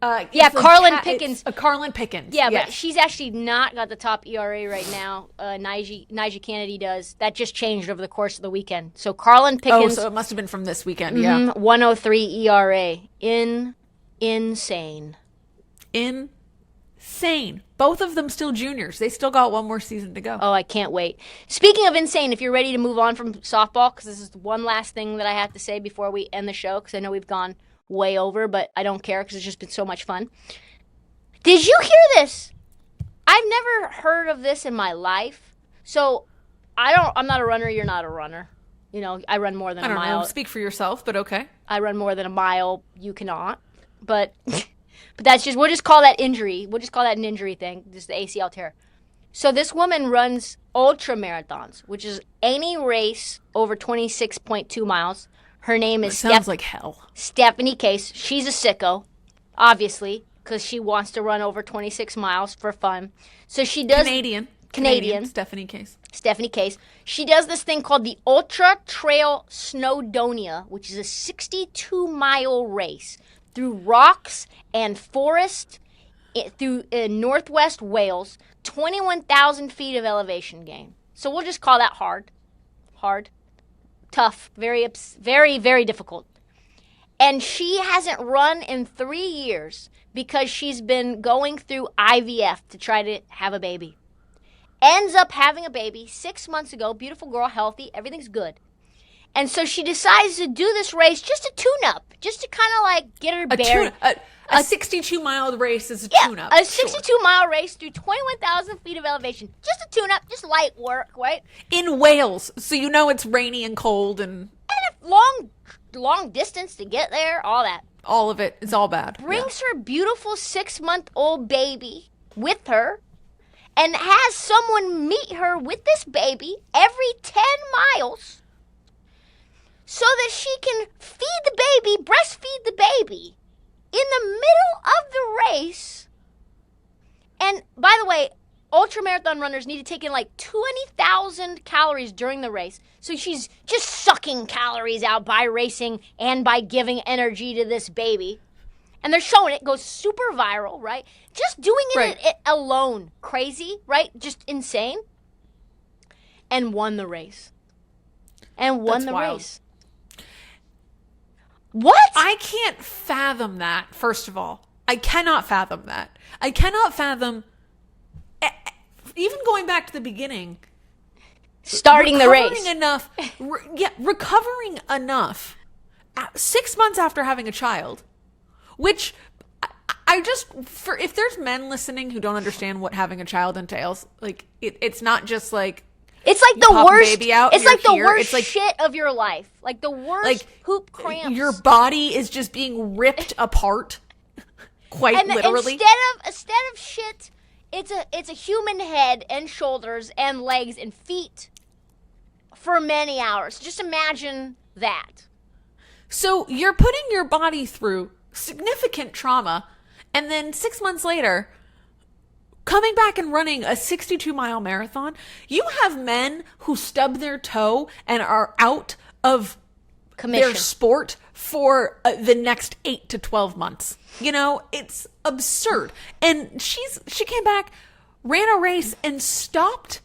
Speaker 1: Carlin Pickens.
Speaker 2: Carlin Pickens.
Speaker 1: Yeah,
Speaker 2: yes.
Speaker 1: But she's actually not got the top ERA right now. NiJaree Canady does. That just changed over the course of the weekend. So Carlin Pickens.
Speaker 2: Oh, so it must have been from this weekend. Yeah.
Speaker 1: 103 ERA. Insane.
Speaker 2: Both of them still juniors. They still got one more season to go.
Speaker 1: Oh, I can't wait. Speaking of insane, if you're ready to move on from softball, because this is one last thing that I have to say before we end the show, because I know we've gone way over, but I don't care because it's just been so much fun. Did you hear this? I've never heard of this in my life. So I'm not a runner. You're not a runner. I run more than a mile.
Speaker 2: I don't know. Speak for yourself, but okay.
Speaker 1: I run more than a mile. You cannot. But that's just, we'll just call that injury. We'll just call that an injury thing, just the ACL tear. So this woman runs ultra marathons, which is any race over 26.2 miles. Her name is
Speaker 2: Sounds like hell.
Speaker 1: Stephanie Case. She's a sicko, obviously, because she wants to run over 26 miles for fun. So she does... Canadian.
Speaker 2: Stephanie Case.
Speaker 1: Stephanie Case. She does this thing called the Ultra Trail Snowdonia, which is a 62-mile race through rocks and forest through northwest Wales, 21,000 feet of elevation gain. So we'll just call that hard. Hard. Tough. Very, very difficult. And she hasn't run in 3 years because she's been going through IVF to try to have a baby. Ends up having a baby 6 months ago. Beautiful girl, healthy, everything's good. And so she decides to do this race just a tune-up, just to kind of like get her bearings.
Speaker 2: A 62-mile race is a tune-up.
Speaker 1: A 62-mile race through 21,000 feet of elevation. Just a tune-up, just light work, right?
Speaker 2: In Wales, so you know it's rainy and cold and
Speaker 1: a long distance to get there, all that.
Speaker 2: all of it is all bad.
Speaker 1: Brings her beautiful 6-month-old baby with her and has someone meet her with this baby every 10 miles so that she can feed the baby, breastfeed the baby in the middle of the race. And by the way, ultramarathon runners need to take in like 20,000 calories during the race. So she's just sucking calories out by racing and by giving energy to this baby. And they're showing it goes super viral, right? Just doing it alone. Crazy, right? Just insane. And won the race.
Speaker 2: That's wild.
Speaker 1: Race. What?
Speaker 2: I can't fathom that, first of all. I cannot fathom that. I cannot fathom, even going back to the beginning,
Speaker 1: starting the race.
Speaker 2: Recovering enough 6 months after having a child, which I just, if there's men listening who don't understand what having a child entails, like it's not just like,
Speaker 1: it's like the worst.
Speaker 2: Baby out,
Speaker 1: it's like the worst
Speaker 2: it's like,
Speaker 1: shit of your life. Like the worst hoop cramps.
Speaker 2: Your body is just being ripped apart, quite literally.
Speaker 1: Instead of shit, it's a human head and shoulders and legs and feet for many hours. Just imagine that.
Speaker 2: So you're putting your body through significant trauma, and then 6 months later, coming back and running a 62-mile marathon. You have men who stub their toe and are out of their sport for the next 8 to 12 months. You know, it's absurd. And she came back, ran a race, and stopped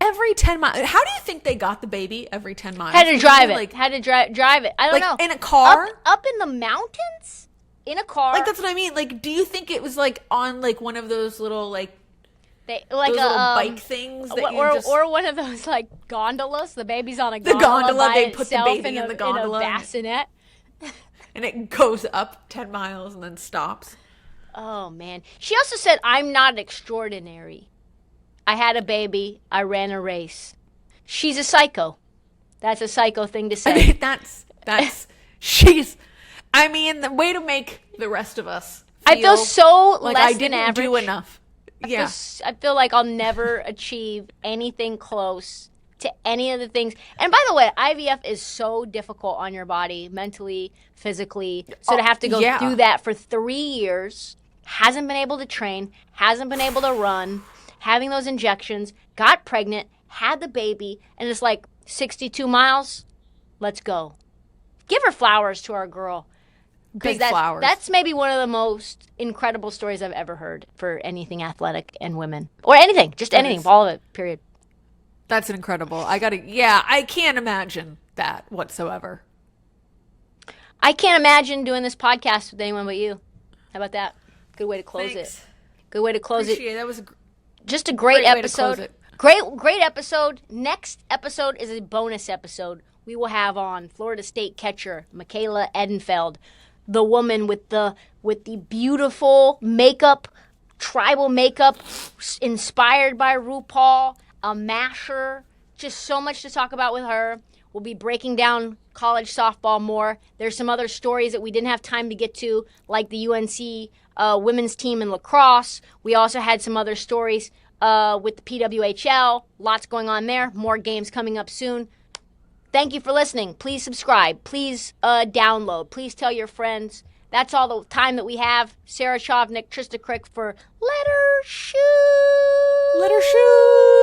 Speaker 2: every 10 miles. How do you think they got the baby every 10 miles?
Speaker 1: Had to drive it. Had to drive it. I don't know.
Speaker 2: In a car?
Speaker 1: Up in the mountains? In a car.
Speaker 2: Like, that's what I mean. Like, do you think it was, like, on, like, one of those little, like little bike things that
Speaker 1: or one of those, like, gondolas? The baby's on a
Speaker 2: gondola.
Speaker 1: The gondola,
Speaker 2: they put the baby in the gondola.
Speaker 1: In a bassinet.
Speaker 2: And it goes up 10 miles and then stops.
Speaker 1: Oh, man. She also said, I'm not extraordinary. I had a baby. I ran a race. She's a psycho. That's a psycho thing to say.
Speaker 2: I mean, the way to make the rest of us
Speaker 1: I feel so
Speaker 2: like
Speaker 1: less
Speaker 2: I didn't
Speaker 1: than average.
Speaker 2: do enough. Yeah.
Speaker 1: I feel like I'll never achieve anything close to any of the things. And by the way, IVF is so difficult on your body, mentally, physically. So to have to go through that for 3 years, hasn't been able to train, hasn't been able to run, having those injections, got pregnant, had the baby, and it's like 62 miles, let's go. Give her flowers to our girl.
Speaker 2: Big flowers.
Speaker 1: That's maybe one of the most incredible stories I've ever heard for anything athletic and women. Or anything, just anything, all of it, period.
Speaker 2: That's incredible. I can't imagine that whatsoever.
Speaker 1: I can't imagine doing this podcast with anyone but you. How about that? Good way to close it. Good way to close
Speaker 2: Appreciate it. That was
Speaker 1: just a great episode.
Speaker 2: Way to close it.
Speaker 1: Great episode. Next episode is a bonus episode. We will have on Florida State catcher Michaela Edenfeld, the woman with the beautiful makeup, tribal makeup, inspired by RuPaul, a masher. Just so much to talk about with her. We'll be breaking down college softball more. There's some other stories that we didn't have time to get to, like the UNC women's team in lacrosse. We also had some other stories with the PWHL. Lots going on there. More games coming up soon. Thank you for listening. Please subscribe. Please download. Please tell your friends. That's all the time that we have. Sarah Chovnick, Trysta Krick for Let Her Shoot.
Speaker 2: Let her shoot.